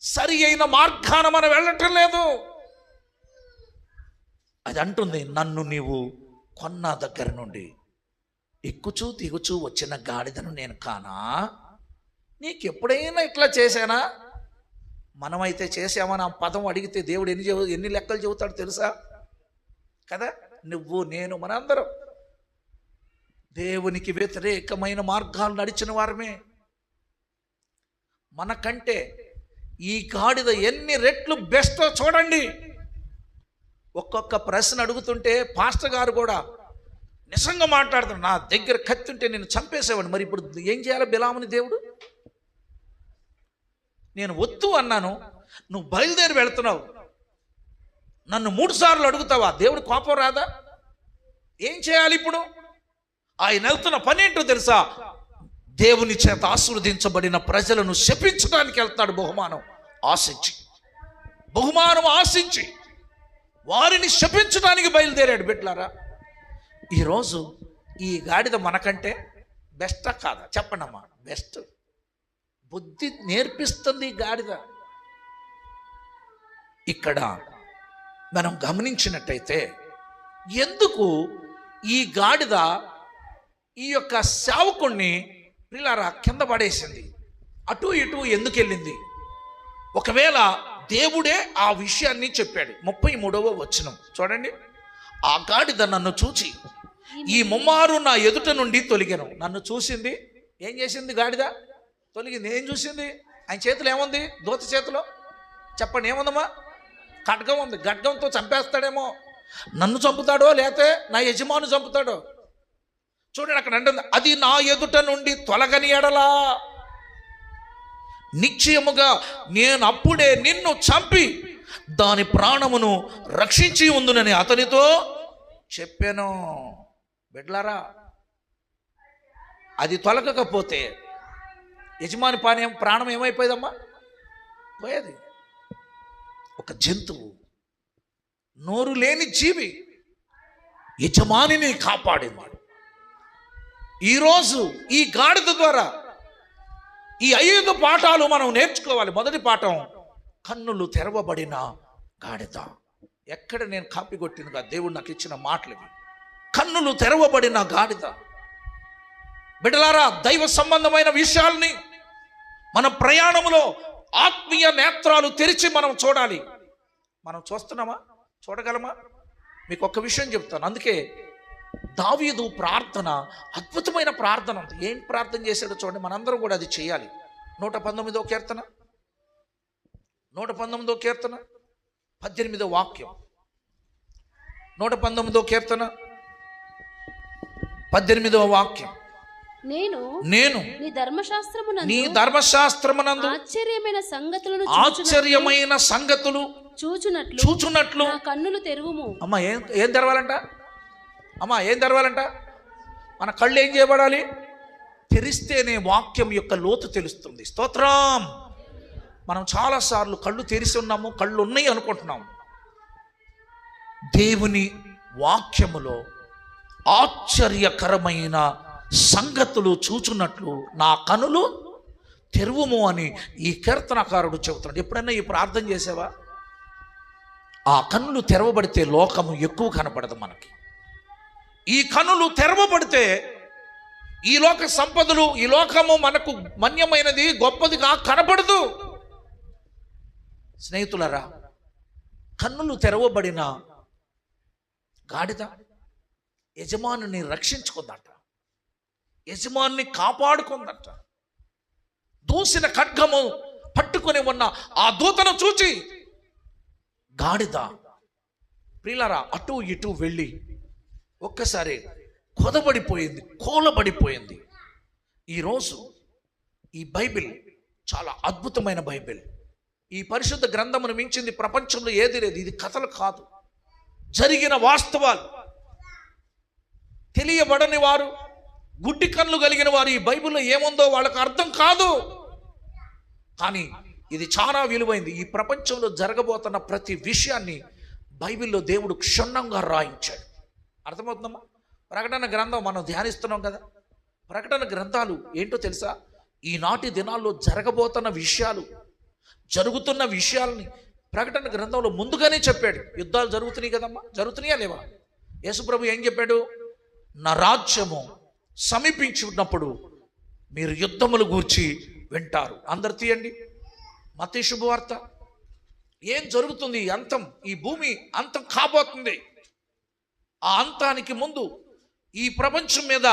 సరి అయిన మార్గాన మనం వెళ్ళటం లేదు. అది అంటుంది, నన్ను నీవు కొన్న దగ్గర నుండి ఎక్కుచూ దిగుచూ వచ్చిన గాడిదను నేను కానా? నీకు ఎప్పుడైనా ఇట్లా చేశానా? మనమైతే చేసామని ఆ పదం అడిగితే దేవుడు ఎన్ని లెక్కలు చెబుతాడు తెలుసా కదా? నువ్వు నేను మనందరం దేవునికి వ్యతిరేకమైన మార్గాలు నడిచిన వారమే. మనకంటే ఈ గాడిద ఎన్ని రెట్లు బెస్టో చూడండి. ఒక్కొక్క ప్రశ్న అడుగుతుంటే పాస్టర్ గారు కూడా నిజంగా మాట్లాడుతున్నాడు, నా దగ్గర కత్తి ఉంటే నేను చంపేసేవాడు. మరి ఇప్పుడు ఏం చేయాలి బిలాముని దేవుడు? నేను వద్దు అన్నాను, నువ్వు బయలుదేరి వెళ్తున్నావు, నన్ను 3 సార్లు అడుగుతావా? దేవుడు కోపం రాదా? ఏం చేయాలి ఇప్పుడు? ఆయన వెళ్తున్న పని ఏంటో తెలుసా? దేవుని చేత ఆశీర్వదించబడిన ప్రజలను శపించడానికి వెళ్తాడు. బహుమానం ఆశించి వారిని శపించడానికి బయలుదేరాడు. బిడ్డలారా, ఈరోజు ఈ గాడిద మనకంటే బెస్టా కాదా చెప్పండి అమ్మా? బెస్ట్. బుద్ధి నేర్పిస్తుంది గాడిద. ఇక్కడ మనం గమనించినట్టయితే ఎందుకు ఈ గాడిద ఈ యొక్క సేవకుణ్ణి పిల్లారా కింద పడేసింది, అటు ఇటు ఎందుకు వెళ్ళింది? ఒకవేళ దేవుడే ఆ విషయాన్ని చెప్పాడు. 33వ వచనం చూడండి. ఆ గాడిద నన్ను చూచి ఈ ముమ్మారు నా ఎదుట నుండి తొలగాను. నన్ను చూసింది, ఏం చేసింది? గాడిద తొలగింది. ఏం చూసింది? ఆయన చేతిలో ఏముంది? దూత చేతిలో చెప్పండి ఏముందమ్మా? ఖడ్గం ఉంది. ఖడ్గంతో చంపేస్తాడేమో, నన్ను చంపుతాడో లేతే నా యజమాను చంపుతాడో. చూడండి అక్కడ అంటుంది, అది నా ఎదుట నుండి తొలగని ఎడలా నిశ్చయముగా నేను అప్పుడే నిన్ను చంపి దాని ప్రాణమును రక్షించి ఉందునని అతనితో చెప్పాను. బిడ్లారా, అది తొలగకపోతే యజమాని ప్రాణం ఏమైపోయేదమ్మా? పోయేది. ఒక జంతువు, నోరు లేని జీవి యజమానిని కాపాడింది. ఈరోజు ఈ గాడిద ద్వారా ఈ 5 పాఠాలు మనం నేర్చుకోవాలి. మొదటి పాఠం, కన్నులు తెరవబడిన గాడిద. ఎక్కడ నేను కాపీ కొట్టిందిగా దేవుడు నాకు ఇచ్చిన మాటలు. కన్నులు తెరవబడిన గాడిద. బిడ్డలారా, దైవ సంబంధమైన విషయాల్ని మన ప్రయాణంలో ఆత్మీయ నేత్రాలు తెరిచి మనం చూడాలి. మనం చూస్తున్నామా? చూడగలమా? మీకు ఒక్క విషయం చెప్తాను. అందుకే దావీదు ప్రార్థన అద్భుతమైన ప్రార్థన ఉంది. ఏం ప్రార్థన చేశాడో చూడండి. మనందరం కూడా అది చేయాలి. 119వ కీర్తన 18వ వాక్యం. 119వ కీర్తన 18వ వాక్యం. నేను నీ ధర్మశాస్త్రమునందు ఆశ్చర్యమైన సంగతులు చూచునట్లు కన్నులు తెరువుము. అమ్మా ఏం తెరవాలంట? అమ్మా ఏం తెరవాలంట? మన కళ్ళు ఏం చేయబడాలి? తెరిస్తేనే వాక్యం యొక్క లోతు తెలుస్తుంది. స్తోత్రం. మనం చాలాసార్లు కళ్ళు తెరిచి ఉన్నాము, కళ్ళు ఉన్నాయి అనుకుంటున్నాము. దేవుని వాక్యములో ఆశ్చర్యకరమైన సంగతులు చూచున్నట్లు నా కనులు తెరువుము అని ఈ కీర్తనకారుడు చెబుతున్నాడు. ఎప్పుడైనా ఈ ప్రార్థన చేసావా? ఆ కన్నులు తెరవబడితే లోకము ఎక్కువ కనపడదు మనకి. ఈ కన్నులు తెరవబడితే ఈ లోక సంపదలు, ఈ లోకము మనకు మన్యమైనది, గొప్పదిగా కనపడదు. స్నేహితులరా, కన్నులు తెరవబడిన గాడిద యజమానుని రక్షించుకుందట, యజమాన్ని కాపాడుకుందట. దూసిన ఖడ్గము పట్టుకుని ఉన్న ఆ దూతను చూచి గాడిద ప్రియులారా అటు ఇటు వెళ్ళి ఒక్కసారి కూలబడిపోయింది. ఈరోజు ఈ బైబిల్ చాలా అద్భుతమైన బైబిల్. ఈ పరిశుద్ధ గ్రంథమును మించింది ప్రపంచంలో ఏది లేదు. ఇది కథలు కాదు, జరిగిన వాస్తవాలు. తెలియబడని వారు, గుడ్డి కళ్ళు కలిగిన వారు ఈ బైబిల్లో ఏముందో వాళ్ళకు అర్థం కాదు. కానీ ఇది చాలా విలువైంది. ఈ ప్రపంచంలో జరగబోతున్న ప్రతి విషయాన్ని బైబిల్లో దేవుడు క్షుణ్ణంగా రాయించాడు. అర్థమవుతుందమ్మా? ప్రకటన గ్రంథం మనం ధ్యానిస్తున్నాం కదా. ప్రకటన గ్రంథాలు ఏంటో తెలుసా? ఈనాటి దినాల్లో జరగబోతున్న విషయాలు, జరుగుతున్న విషయాల్ని ప్రకటన గ్రంథంలో ముందుగానే చెప్పాడు. యుద్ధాలు జరుగుతున్నాయి కదమ్మా, జరుగుతున్నాయా లేవా? యేసుప్రభు ఏం చెప్పాడు? నా రాజ్యము సమీపించి ఉన్నప్పుడు మీరు యుద్ధములు గూర్చి వింటారు. అందరు తీయండి మత్తయి శుభవార్త. ఏం జరుగుతుంది? అంతం, ఈ భూమి అంతం కాబోతుంది. ఆ అంతానికి ముందు ఈ ప్రపంచం మీద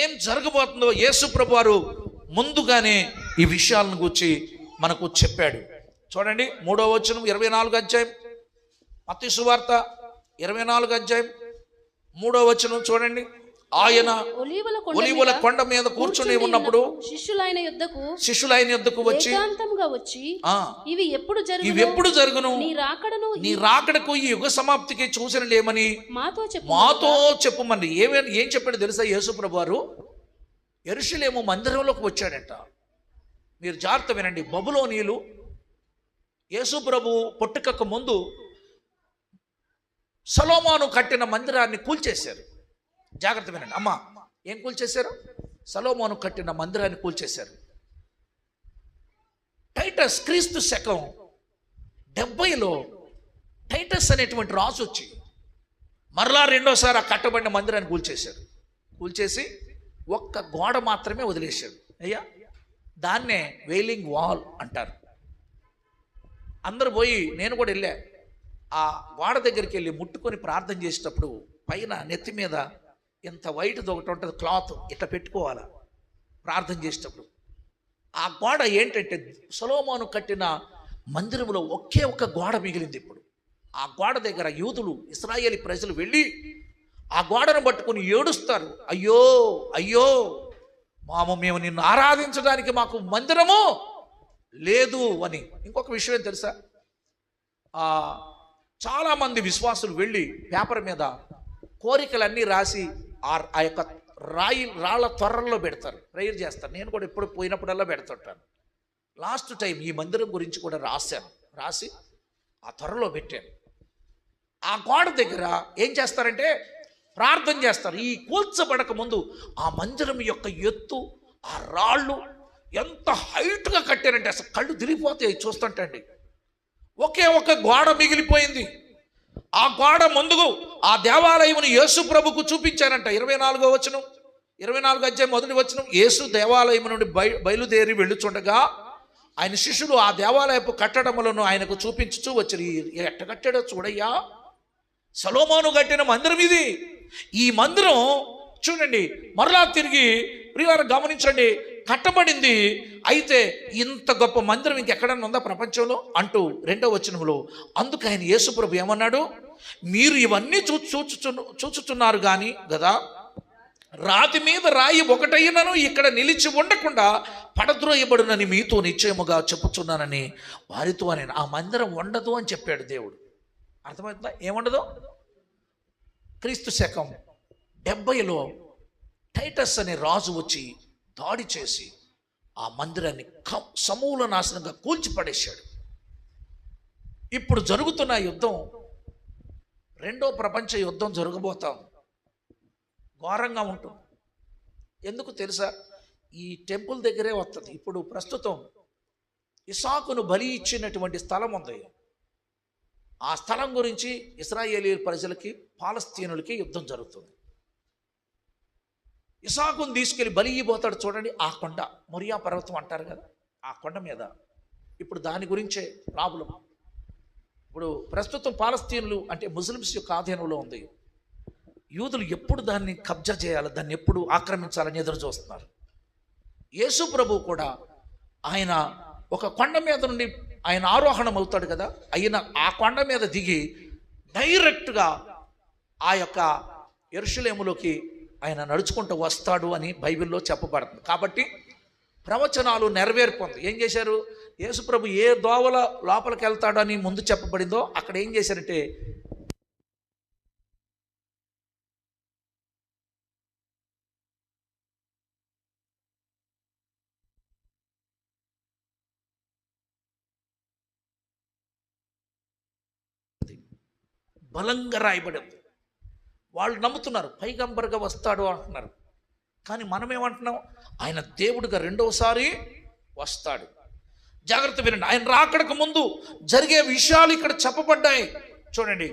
ఏం జరగబోతుందో యేసు ప్రభు వారు ముందుగానే ఈ విషయాలను గురించి మనకు చెప్పాడు. చూడండి 3వ వచనం 24వ అధ్యాయం, మత్తయి సువార్త 24వ అధ్యాయం 3వ వచనం చూడండి. ఆయన ఒలీవల కొండ మీద కూర్చుని ఉన్నప్పుడు శిష్యులైన యొద్దకు వచ్చి ఇవి ఎప్పుడు జరుగును? నీ రాకడకు ఈ యుగ సమాప్తికి సూచనలేమని మాతో చెప్పమని. ఏం చెప్పాడు తెలుసా? యేసు ప్రభు వారు యెరూషలేము మందిరంలోకి వచ్చాడట. మీరు జాగ్రత్త వినండి. బబులోనీయులు యేసు ప్రభు పుట్టుకకు ముందు సొలొమోను కట్టిన మందిరాన్ని కూల్చేశారు. జాగ్రత్త వినండి అమ్మా. ఏం కూల్చేశారు? సొలొమోను కట్టిన మందిరాన్ని కూల్చేశారు. టైటస్ క్రీస్తు శకం 70లో టైటస్ అనేటువంటి రాజు వచ్చి మరలా రెండోసారి ఆ కట్టబడిన మందిరాన్ని కూల్చేశారు. కూల్చేసి ఒక్క గోడ మాత్రమే వదిలేశాడు. అయ్యా, దాన్నే వెయిలింగ్ వాల్ అంటారు. అందరూ పోయి, నేను కూడా వెళ్ళా, ఆ గోడ దగ్గరికి వెళ్ళి ముట్టుకొని ప్రార్థన చేసేటప్పుడు పైన నెత్తి మీద ఇంత వైట్ది ఒకటి ఉంటుంది, క్లాత్ ఇట్లా పెట్టుకోవాలా ప్రార్థన చేసేటప్పుడు. ఆ గోడ ఏంటంటే సొలొమోను కట్టిన మందిరంలో ఒకే ఒక గోడ మిగిలింది. ఇప్పుడు ఆ గోడ దగ్గర యూదులు, ఇశ్రాయేలీ ప్రజలు వెళ్ళి ఆ గోడను పట్టుకుని ఏడుస్తారు. అయ్యో అయ్యో, మేము నిన్ను ఆరాధించడానికి మాకు మందిరము లేదు అని. ఇంకొక విషయం ఏం తెలుసా, చాలామంది విశ్వాసులు వెళ్ళి పేపర్ మీద కోరికలన్నీ రాసి ఆ యొక్క రాళ్ళ త్వరల్లో పెడతారు, ప్రేయర్ చేస్తారు. నేను కూడా ఎప్పుడు పోయినప్పుడల్లా పెడుతుంటాను. లాస్ట్ టైం ఈ మందిరం గురించి కూడా రాసి ఆ త్వరలో పెట్టాను. ఆ గోడ దగ్గర ఏం చేస్తారంటే ప్రార్థన చేస్తారు. ఈ కూల్చబడక ముందు ఆ మందిరం యొక్క ఎత్తు, ఆ రాళ్ళు ఎంత హైట్గా కట్టారంటే అసలు కళ్ళు తిరిగిపోతాయి చూస్తుంటండి. ఒకే ఒక గోడ మిగిలిపోయింది. ఆ గోడ ముందుకు ఆ దేవాలయమును యేసు ప్రభుకు చూపించారంట. 24వ వచనం, 24 అధ్యాయం మొదటి వచనం. యేసు దేవాలయం నుండి బయలుదేరి వెళ్ళుచుండగా ఆయన శిష్యులు ఆ దేవాలయపు కట్టడములను ఆయనకు చూపించుచూ వచ్చారు. ఎట్ట కట్టాడో చూడయ్యా, సొలొమోను కట్టిన మందిరం ఇది. ఈ మందిరం చూడండి, మరలా తిరిగి ప్రియులారా గమనించండి, కట్టబడింది. అయితే ఇంత గొప్ప మందిరం ఇంకెక్కడన్నా ఉందా ప్రపంచంలో అంటూ 2వ వచనంలో. అందుకు ఆయన యేసుప్రభు ఏమన్నాడు, మీరు ఇవన్నీ చూచుచున్నారు కానీ కదా, రాతి మీద రాయి ఒకటైనను ఇక్కడ నిలిచి ఉండకుండా పడద్రోయబడునని మీతో నిశ్చయముగా చెప్పుచున్నానని వారితో నేను. ఆ మందిరం ఉండదు అని చెప్పాడు దేవుడు. అర్థమవుతుందా? ఏముండదు? క్రీస్తు శకం 70లో టైటస్ అనే రాజు వచ్చి దాడి చేసి ఆ మందిరాన్ని సమూల నాశనంగా కూల్చిపడేశాడు. ఇప్పుడు జరుగుతున్న యుద్ధం రెండో ప్రపంచ యుద్ధం జరగబోతాం. ఘోరంగా ఉంటుంది. ఎందుకు తెలుసా? ఈ టెంపుల్ దగ్గరే వస్తుంది. ఇప్పుడు ప్రస్తుతం ఇసాకును బలి ఇచ్చినటువంటి స్థలం ఉంది. ఆ స్థలం గురించి ఇశ్రాయేలీ ప్రజలకి, పాలస్తీనులకి యుద్ధం జరుగుతుంది. ఇసాకును తీసుకెళ్ళి బలి ఇవ్వబోతాడు చూడండి. ఆ కొండ మొరియా పర్వతం అంటారు కదా, ఆ కొండ మీద ఇప్పుడు దాని గురించే ప్రాబ్లం. ఇప్పుడు ప్రస్తుతం పాలస్తీనులు అంటే ముస్లిమ్స్ యొక్క ఆధీనంలో ఉంది. యూదులు ఎప్పుడు దాన్ని కబ్జా చేయాలి, దాన్ని ఎప్పుడు ఆక్రమించాలని ఎదురు చూస్తున్నారు. యేసు ప్రభు కూడా ఆయన ఒక కొండ మీద నుండి ఆయన ఆరోహణం అవుతాడు కదా, అయిన ఆ కొండ మీద దిగి డైరెక్ట్గా ఆ యొక్క యెరూషలేములోకి ఆయన నడుచుకుంటూ వస్తాడు అని బైబిల్లో చెప్పబడుతుంది. కాబట్టి ప్రవచనాలు నెరవేర్పొంది. ఏం చేశారు? యేసు ప్రభు ఏ దోవల లోపలికి వెళ్తాడు అని ముందు చెప్పబడిందో అక్కడ ఏం చేశారంటే బలంగా రాయబడింది. వాళ్ళు నమ్ముతున్నారు పైగంబర్గా వస్తాడు అంటున్నారు. కానీ మనం ఏమంటున్నాం? ఆయన దేవుడిగా రెండవసారి వస్తాడు. జాగ్రత్త వినండి. ఆయన రాకడకు ముందు జరిగే విషయాలు ఇక్కడ చెప్పబడ్డాయి. చూడండి,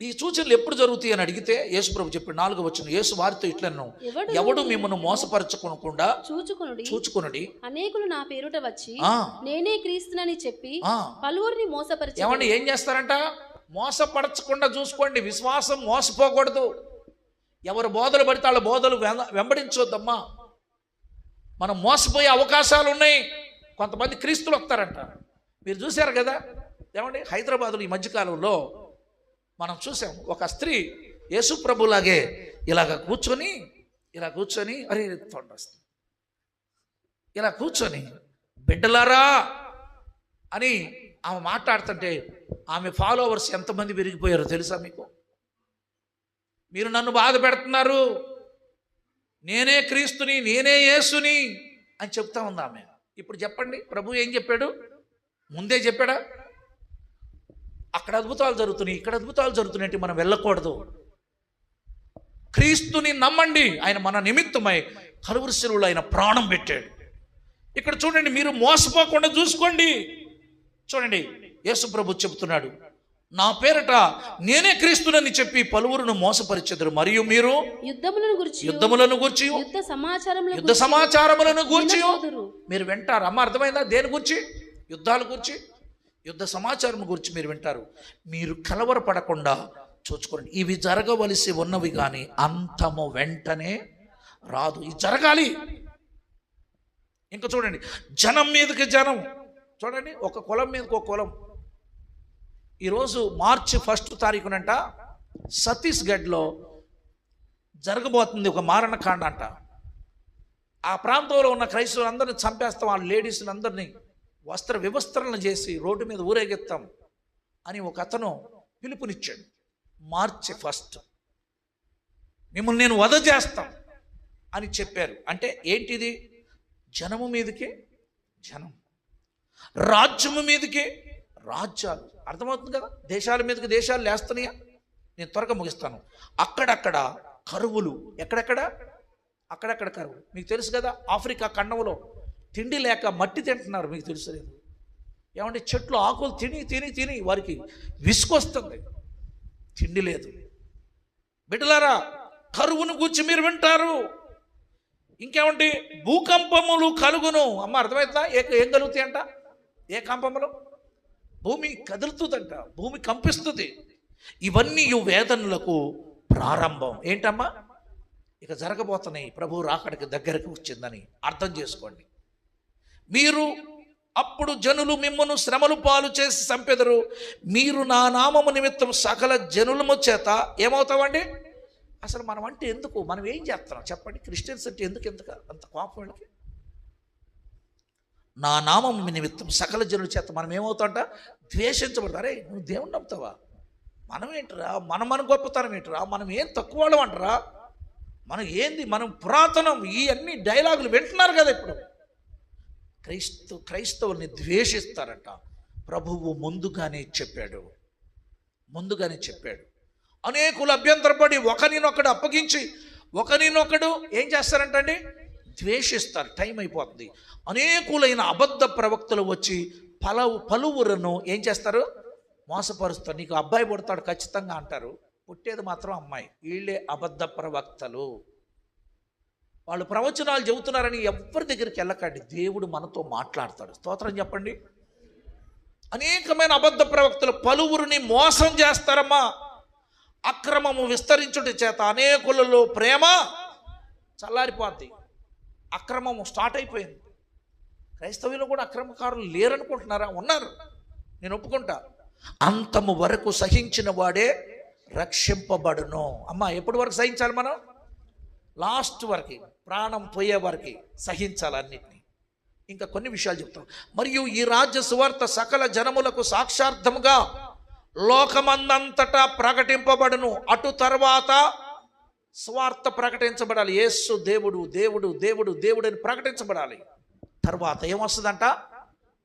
ఈ సూచనలు ఎప్పుడు జరుగుతాయి అని అడిగితే యేసు ప్రభు చెప్పాడు 4వ వచనం. యేసు వారితో ఇట్లన్నాను, ఎవడు మిమ్మల్ని మోసపరచుకోకుండా చూచుకొనుడి. అనేకులు నా పేరుట వచ్చి నేనే క్రీస్తునని చెప్పి పలువురిని మోసపరచు. ఏమండి ఏం చేస్తారంట? మోసపరచకుండా చూసుకోండి. విశ్వాసం మోసపోకూడదు. ఎవరు బోధలు పడితే వాళ్ళ బోధలు వెంబడించొద్దమ్మా. మనం మోసపోయే అవకాశాలు ఉన్నాయి. కొంతమంది క్రీస్తులు వస్తారంట. మీరు చూశారు కదా ఏమండి, హైదరాబాద్లో ఈ మధ్యకాలంలో మనం చూసాం. ఒక స్త్రీ యేసు ప్రభులాగే ఇలా కూర్చొని అరే తొండొస్తుంది, ఇలా కూర్చొని బిడ్డలారా అని ఆమె మాట్లాడుతుంటే ఆమె ఫాలోవర్స్ ఎంతమంది పెరిగిపోయారో తెలుసా మీకు? మీరు నన్ను బాధ పెడుతున్నారు, నేనే క్రీస్తుని, నేనే యేసుని అని చెప్తా ఉంది ఆమె. ఇప్పుడు చెప్పండి, ప్రభు ఏం చెప్పాడు? ముందే చెప్పాడా? అక్కడ అద్భుతాలు జరుగుతున్నాయి, ఇక్కడ అద్భుతాలు జరుగుతున్నాయి, మనం వెళ్ళకూడదు. క్రీస్తుని నమ్మండి. ఆయన మన నిమిత్తమై కలువరి శిలువలో ఆయన ప్రాణం పెట్టాడు. ఇక్కడ చూడండి, మీరు మోసపోకుండా చూసుకోండి. చూడండి, యేసు ప్రభు చెబుతున్నాడు, నా పేరట నేనే క్రీస్తునని చెప్పి పలువురును మోసపరిచెదరు, మరియు మీరు యుద్ధములను గూర్చి యుద్ధ సమాచారములను గూర్చి మీరు వింటారు. అమ్మ, అర్థమైందా? దేని గురించి? యుద్ధాల గురించి, యుద్ధ సమాచారం గురించి మీరు వింటారు. మీరు కలవరపడకుండా చూసుకోండి. ఇవి జరగవలసి ఉన్నవి కానీ అంతము వెంటనే రాదు. ఇది జరగాలి. ఇంకా చూడండి, జనం మీదకి జనం. చూడండి, ఒక కులం మీదకి ఒక కులం. ఈరోజు మార్చి 1 తారీఖునంట ఛత్తీస్గఢ్లో జరగబోతుంది ఒక మారణకాండ అంట. ఆ ప్రాంతంలో ఉన్న క్రైస్తవులందరినీ చంపేస్తాం, ఆ లేడీస్ని అందరినీ వస్త్ర వివస్త్రలను చేసి రోడ్డు మీద ఊరేగిస్తాం అని ఒక అతను పిలుపునిచ్చాడు. మార్చి 1 మిమ్మల్ని నేను వధ చేస్తాం అని చెప్పారు. అంటే ఏంటిది? జనము మీదకి జనం, రాజ్యము మీదకి రాజ్యాలు. అర్థమవుతుంది కదా? దేశాల మీదకి దేశాలు లేస్తున్నాయా? నేను త్వరగా ముగిస్తాను. అక్కడక్కడ కరువులు. ఎక్కడెక్కడ? అక్కడక్కడ కరువు. మీకు తెలుసు కదా, ఆఫ్రికా ఖండంలో తిండి లేక మట్టి తింటున్నారు. మీకు తెలుసలేదు? ఏమంటే చెట్లు ఆకులు తిని తిని తిని వారికి విసుకొస్తుంది, తిండి లేదు. బిడ్డలారా, కరువును గూర్చి మీరు వింటారు. ఇంకేమంటే భూకంపములు కలుగును. అమ్మ, అర్థమవుతుందా? ఏం కలుగుతాయి అంట? ఏ కంపములు? భూమి కదులుతుందంట, భూమి కంపిస్తుంది. ఇవన్నీ వేదనలకు ప్రారంభం. ఏంటమ్మా? ఇక జరగబోతున్నాయి. ప్రభు రాకడికి దగ్గరకు వచ్చిందని అర్థం చేసుకోండి. మీరు అప్పుడు జనులు మిమ్మను శ్రమలు పాలు చేసి చంపెదరు, మీరు నా నామము నిమిత్తం సకల జనులము చేత ఏమవుతామండి? అసలు మనం అంటే ఎందుకు? మనం ఏం చేస్తున్నాం చెప్పండి? క్రిస్టియన్స్ అంటే ఎందుకు అంత కోపం వీళ్ళకి? నా నామం నిమిత్తం సకల జనుల చేత మనం ఏమవుతాంట? ద్వేషించబడతారే. నువ్వు దేవుణ్ణి నమ్ముతావా? మనం ఏంటరా? మన గొప్పతనం ఏంటరా? మనం ఏం తక్కువ వాళ్ళం అంటారా? మనం ఏంది? మనం పురాతనం. ఈ అన్ని డైలాగులు వింటున్నారు కదా ఇప్పుడు. క్రైస్తవుల్ని ద్వేషిస్తారంట. ప్రభువు ముందుగానే చెప్పాడు. అనేకులు అభ్యంతరపడి ఒకరినొకడు అప్పగించి ఒకరినొకడు ఏం చేస్తారంటండి? ద్వేషిస్తారు. టైం అయిపోతుంది. అనేకులైన అబద్ధ ప్రవక్తలు వచ్చి పలువురును ఏం చేస్తారు? మోసపరుస్తారు. నీకు అబ్బాయి పుడతాడు ఖచ్చితంగా అంటారు, పుట్టేది మాత్రం అమ్మాయి. వీళ్ళే అబద్ధ ప్రవక్తలు. వాళ్ళు ప్రవచనాలు చెబుతున్నారని ఎవరి దగ్గరికి వెళ్ళకండి. దేవుడు మనతో మాట్లాడతాడు. స్తోత్రం చెప్పండి. అనేకమైన అబద్ధ ప్రవక్తలు పలువురిని మోసం చేస్తారమ్మా. అక్రమము విస్తరించుట చేత అనేకులలో ప్రేమ చల్లారిపోద్ది. అక్రమము స్టార్ట్ అయిపోయింది. క్రైస్తవులు కూడా అక్రమకారులు లేరనుకుంటున్నారా? ఉన్నారు, నేను ఒప్పుకుంటా. అంతము వరకు సహించిన వాడే రక్షింపబడును. అమ్మా, ఎప్పటి వరకు సహించాలి మనం? లాస్ట్ వరకు, ప్రాణం పోయే వరకు సహించాలి అన్నిటినీ. ఇంకా కొన్ని విషయాలు చెప్తాం. మరియు ఈ రాజ్య సువార్త సకల జనములకు సాక్షార్థముగా లోకమందంతటా ప్రకటింపబడును. అటు తర్వాత స్వార్థ ప్రకటించబడాలి. యేసు దేవుడు దేవుడు దేవుడు దేవుడు అని ప్రకటించబడాలి. తర్వాత ఏమొస్తుందంట?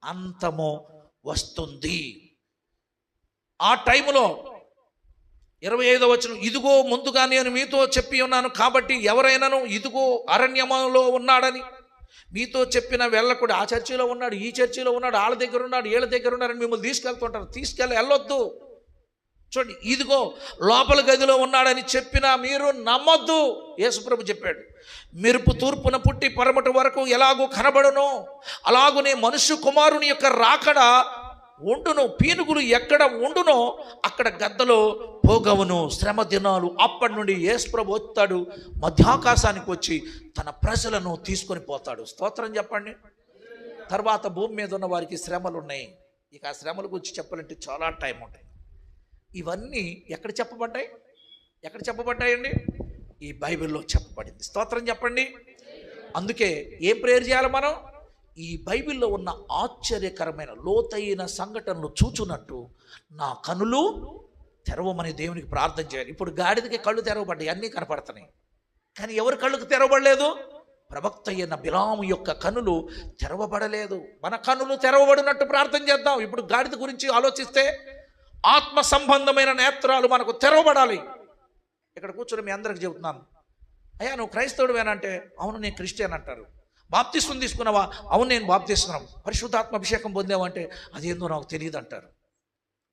అంతము వస్తుంది. ఆ టైములో 25వ వచనం, ఇదిగో ముందుగా నేను మీతో చెప్పి ఉన్నాను కాబట్టి ఎవరైనాను ఇదిగో అరణ్యములో ఉన్నాడని మీతో చెప్పిన వెళ్ళకుడు. ఆ చర్చిలో ఉన్నాడు, ఈ చర్చిలో ఉన్నాడు, వాళ్ళ దగ్గర ఉన్నాడు, వీళ్ళ దగ్గర ఉన్నాడని మిమ్మల్ని తీసుకెళ్తుంటారు. వెళ్ళొద్దు. చూడండి, ఇదిగో లోపల గదిలో ఉన్నాడని చెప్పినా మీరు నమ్మొద్దు. యేసుప్రభు చెప్పాడు, మెరుపు తూర్పున పుట్టి పరమటి వరకు ఎలాగూ కనబడును అలాగునే మనుష్య కుమారుని యొక్క రాకడ ఉండును. పీనుగులు ఎక్కడ ఉండునో అక్కడ గద్దలో పోగవును. శ్రమ దినాలు. అప్పటి నుండి యేసుప్రభు వస్తాడు, మధ్యాకాశానికి వచ్చి తన ప్రజలను తీసుకొని పోతాడు. స్తోత్రం చెప్పండి. తర్వాత భూమి మీద ఉన్న వారికి శ్రమలు ఉన్నాయి. ఇక ఆ శ్రమల గురించి చెప్పాలంటే చాలా టైం ఉంటాయి. ఇవన్నీ ఎక్కడ చెప్పబడ్డాయండి? ఈ బైబిల్లో చెప్పబడింది. స్తోత్రం చెప్పండి. అందుకే ఏం ప్రేయర్ చేయాలి మనం? ఈ బైబిల్లో ఉన్న ఆశ్చర్యకరమైన లోతైన సంఘటనలు చూచున్నట్టు నా కనులు తెరవమని దేవునికి ప్రార్థన చేయాలి. ఇప్పుడు గాడిదకి కళ్ళు తెరవబడ్డాయి, అన్నీ కనపడుతున్నాయి. కానీ ఎవరి కళ్ళకు తెరవబడలేదు? ప్రవక్త అయిన బిలాము యొక్క కనులు తెరవబడలేదు. మన కనులు తెరవబడినట్టు ప్రార్థన చేద్దాం. ఇప్పుడు గాడిద గురించి ఆలోచిస్తే ఆత్మ సంబంధమైన నేత్రాలు మనకు తెరవబడాలి. ఇక్కడ కూర్చొని మీ అందరికి చెబుతున్నాను, అయ్యా నువ్వు క్రైస్తవుడువేనంటే అవును నేను క్రిస్టియన్ అంటారు. బాప్తిస్మం తీసుకున్నావా? అవును నేను బాప్తిస్తున్నాం. పరిశుద్ధాత్మ అభిషేకం పొందావంటే అదేందో నాకు తెలియదు అంటారు.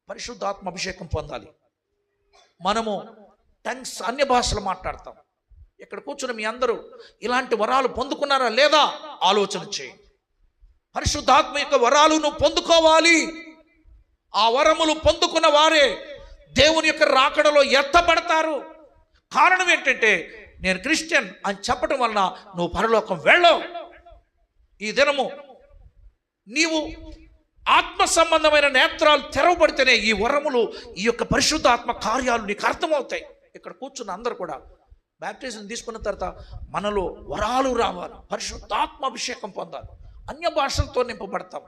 పరిశుద్ధాత్మ అభిషేకం పొందాలి. మనము టంగ్స్ అన్య భాషలు మాట్లాడతాం. ఇక్కడ కూర్చుని మీ అందరూ ఇలాంటి వరాలు పొందుకున్నారా లేదా ఆలోచన చేయండి. పరిశుద్ధాత్మ యొక్క వరాలు నువ్వు పొందుకోవాలి. ఆ వరములు పొందుకున్న వారే దేవుని యొక్క రాకడలో ఎత్తబడతారు. కారణం ఏంటంటే నేను క్రిస్టియన్ అని చెప్పడం వలన నువ్వు పరలోకం వెళ్ళవు. ఈ దినము నీవు ఆత్మ సంబంధమైన నేత్రాలు తెరవబడితేనే ఈ వరములు, ఈ యొక్క పరిశుద్ధ ఆత్మ కార్యాలు నీకు అర్థమవుతాయి. ఇక్కడ కూర్చున్న అందరూ కూడా బ్యాప్టిజం తీసుకున్న తర్వాత మనలో వరాలు రావాలి, పరిశుద్ధాత్మ అభిషేకం పొందాలి, అన్య భాషలతో నింపబడతాం.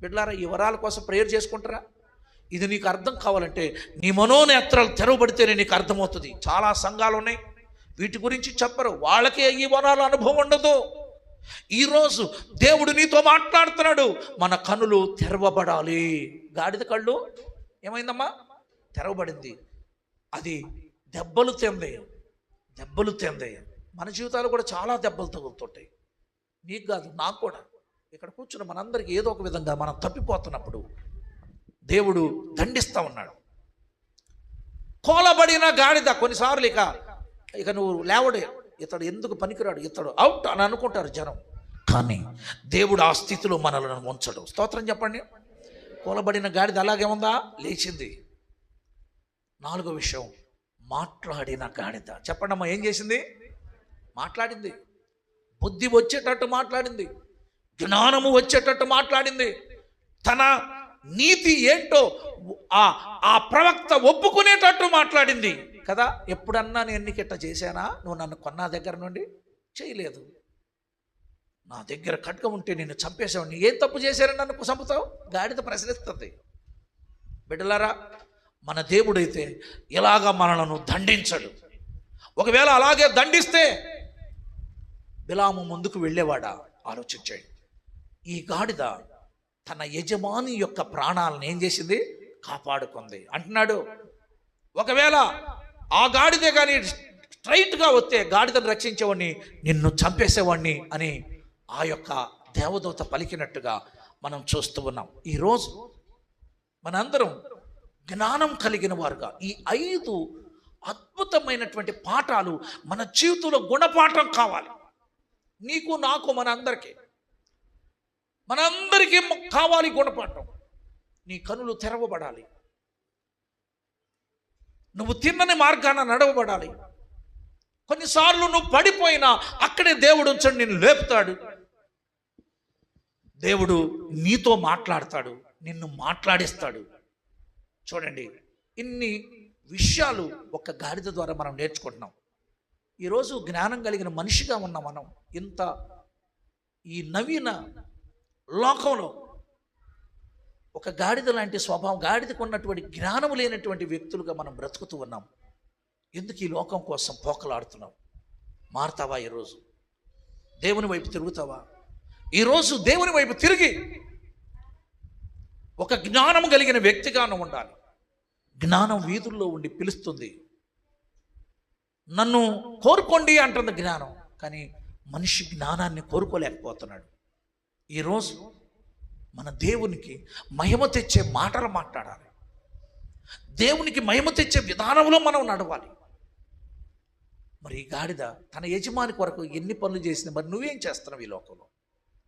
బిడ్డలారా, ఈ వరాల కోసం ప్రేయర్ చేసుకుంటారా? ఇది నీకు అర్థం కావాలంటే నీ మనోనేత్రాలు తెరవబడితేనే నీకు అర్థమవుతుంది. చాలా సంఘాలు ఉన్నాయి, వీటి గురించి చెప్పరు, వాళ్ళకే ఈ వరాల అనుభవం ఉండదు. ఈరోజు దేవుడు నీతో మాట్లాడుతున్నాడు, మన కనులు తెరవబడాలి. గాడిద కళ్ళు ఏమైందమ్మా? తెరవబడింది. అది దెబ్బలు తింది. మన జీవితాలు కూడా చాలా దెబ్బలు తగులుతుంటాయి. నీకు కాదు, నాకు కూడా. ఇక్కడ కూర్చున్న మనందరికీ ఏదో ఒక విధంగా మనం తప్పిపోతున్నప్పుడు దేవుడు దండిస్తూ ఉన్నాడు. కోలబడిన గాడిద కొన్నిసార్లు ఇక నువ్వు లేవడే, ఇతడు ఎందుకు పనికిరాడు, ఇతడు అవుట్ అని అనుకుంటారు జనం. కానీ దేవుడు ఆ స్థితిలో మనల్ని ఉంచడు. స్తోత్రం చెప్పండి. కోలబడిన గాడిద అలాగే ఉందా? లేచింది. 4వ విషయం, మాట్లాడిన గాడిద. చెప్పండి అమ్మా, ఏం చేసింది? మాట్లాడింది. బుద్ధి వచ్చేటట్టు మాట్లాడింది, జ్ఞానము వచ్చేటట్టు మాట్లాడింది, తన నీతి ఏంటో ఆ ప్రవక్త ఒప్పుకునేటట్టు మాట్లాడింది కదా. ఎప్పుడన్నా నేను నీకు ఇట్లా చేశానా? నువ్వు నన్ను కొన్నా దగ్గర నుండి? చేయలేదు. నా దగ్గర ఖడ్గం ఉంటే నిన్ను చంపేసావు, ఏం తప్పు చేశారని నన్ను చంపుతావు? గాడిద ప్రశ్నిస్తుంది. బిడ్డలారా, మన దేవుడైతే ఇలాగా మనలను దండించడు. ఒకవేళ అలాగే దండిస్తే బిలాము ముందుకు వెళ్ళేవాడా? ఆలోచించండి. ఈ గాడిద తన యజమాని యొక్క ప్రాణాలను ఏం చేసింది? కాపాడుకుంది. అంటున్నాడు, ఒకవేళ ఆ గాడిదే కానీ స్ట్రైట్గా వస్తే గాడిదను రక్షించేవాడిని, నిన్ను చంపేసేవాడిని అని ఆ యొక్క దేవదూత పలికినట్టుగా మనం చూస్తూ ఉన్నాం. ఈరోజు మనందరం జ్ఞానం కలిగిన వారుగా ఈ 5 అద్భుతమైనటువంటి పాఠాలు మన జీవితంలో గుణపాఠం కావాలి. నీకు, నాకు, మనందరికీ కావాలి గుణపాఠం. నీ కనులు తెరవబడాలి, నువ్వు తిన్నని మార్గాన నడవబడాలి. కొన్నిసార్లు నువ్వు పడిపోయినా అక్కడే దేవుడు ఉంచండి, నిన్ను లేపుతాడు. దేవుడు నీతో మాట్లాడతాడు, నిన్ను మాట్లాడిస్తాడు. చూడండి, ఇన్ని విషయాలు ఒక గాడిద ద్వారా మనం నేర్చుకుంటున్నాం. ఈరోజు జ్ఞానం కలిగిన మనిషిగా ఉన్న మనం ఇంత ఈ నవీన లోకంలో ఒక గాడిద లాంటి స్వభావం, గాడిదకు ఉన్నటువంటి జ్ఞానం లేనటువంటి వ్యక్తులుగా మనం బ్రతుకుతూ ఉన్నాం. ఎందుకు ఈ లోకం కోసం పోకలాడుతున్నాం? మారుతావా? ఈరోజు దేవుని వైపు తిరుగుతావా? ఈరోజు దేవుని వైపు తిరిగి ఒక జ్ఞానం కలిగిన వ్యక్తిగాను ఉండాలి. జ్ఞానం వీధుల్లో ఉండి పిలుస్తుంది, నన్ను కోరుకోండి అంటుంది జ్ఞానం. కానీ మనిషి జ్ఞానాన్ని కోరుకోలేకపోతున్నాడు. ఈరోజు మన దేవునికి మహిమ తెచ్చే మాటలు మాట్లాడాలి, దేవునికి మహిమ తెచ్చే విధానంలో మనం నడవాలి. మరి ఈ గాడిద తన యజమాని కొరకు ఎన్ని పనులు చేసింది, మరి నువ్వేం చేస్తున్నావు ఈ లోకంలో?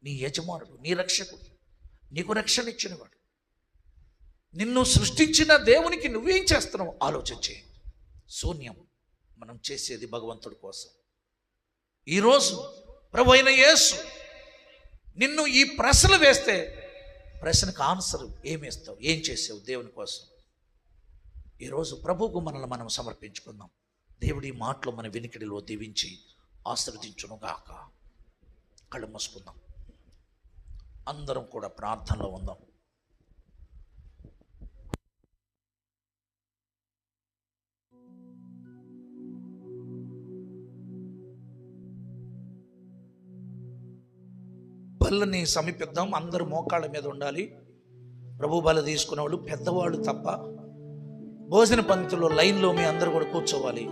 నీ యజమానుడు, నీ రక్షకుడు, నీకు రక్షణ ఇచ్చినవాడు, నిన్ను సృష్టించిన దేవునికి నువ్వేం చేస్తున్నావు ఆలోచించే. శూన్యం మనం చేసేది భగవంతుడి కోసం. ఈరోజు ప్రభు అయిన యేసు నిన్ను ఈ ప్రశ్నలు వేస్తే ప్రశ్నకు ఆన్సర్ ఏమేస్తావు, ఏం చేసావు దేవుని కోసం? ఈరోజు ప్రభువుకు మనల్ని మనం సమర్పించుకుందాం. దేవుడి మాటలు మన వినికిడిలో దీవించి ఆశీర్వదించునుగాక. కళ్ళు మూసుకుందాం, అందరం కూడా ప్రార్థనలో ఉందాం. బల్లని సమీపిద్దాం. అందరూ మోకాళ్ళ మీద ఉండాలి. ప్రభు బల తీసుకునే వాళ్ళు పెద్దవాళ్ళు తప్ప భోజన పంక్తిలో లైన్లో మీ అందరూ కూడా కూర్చోవాలి.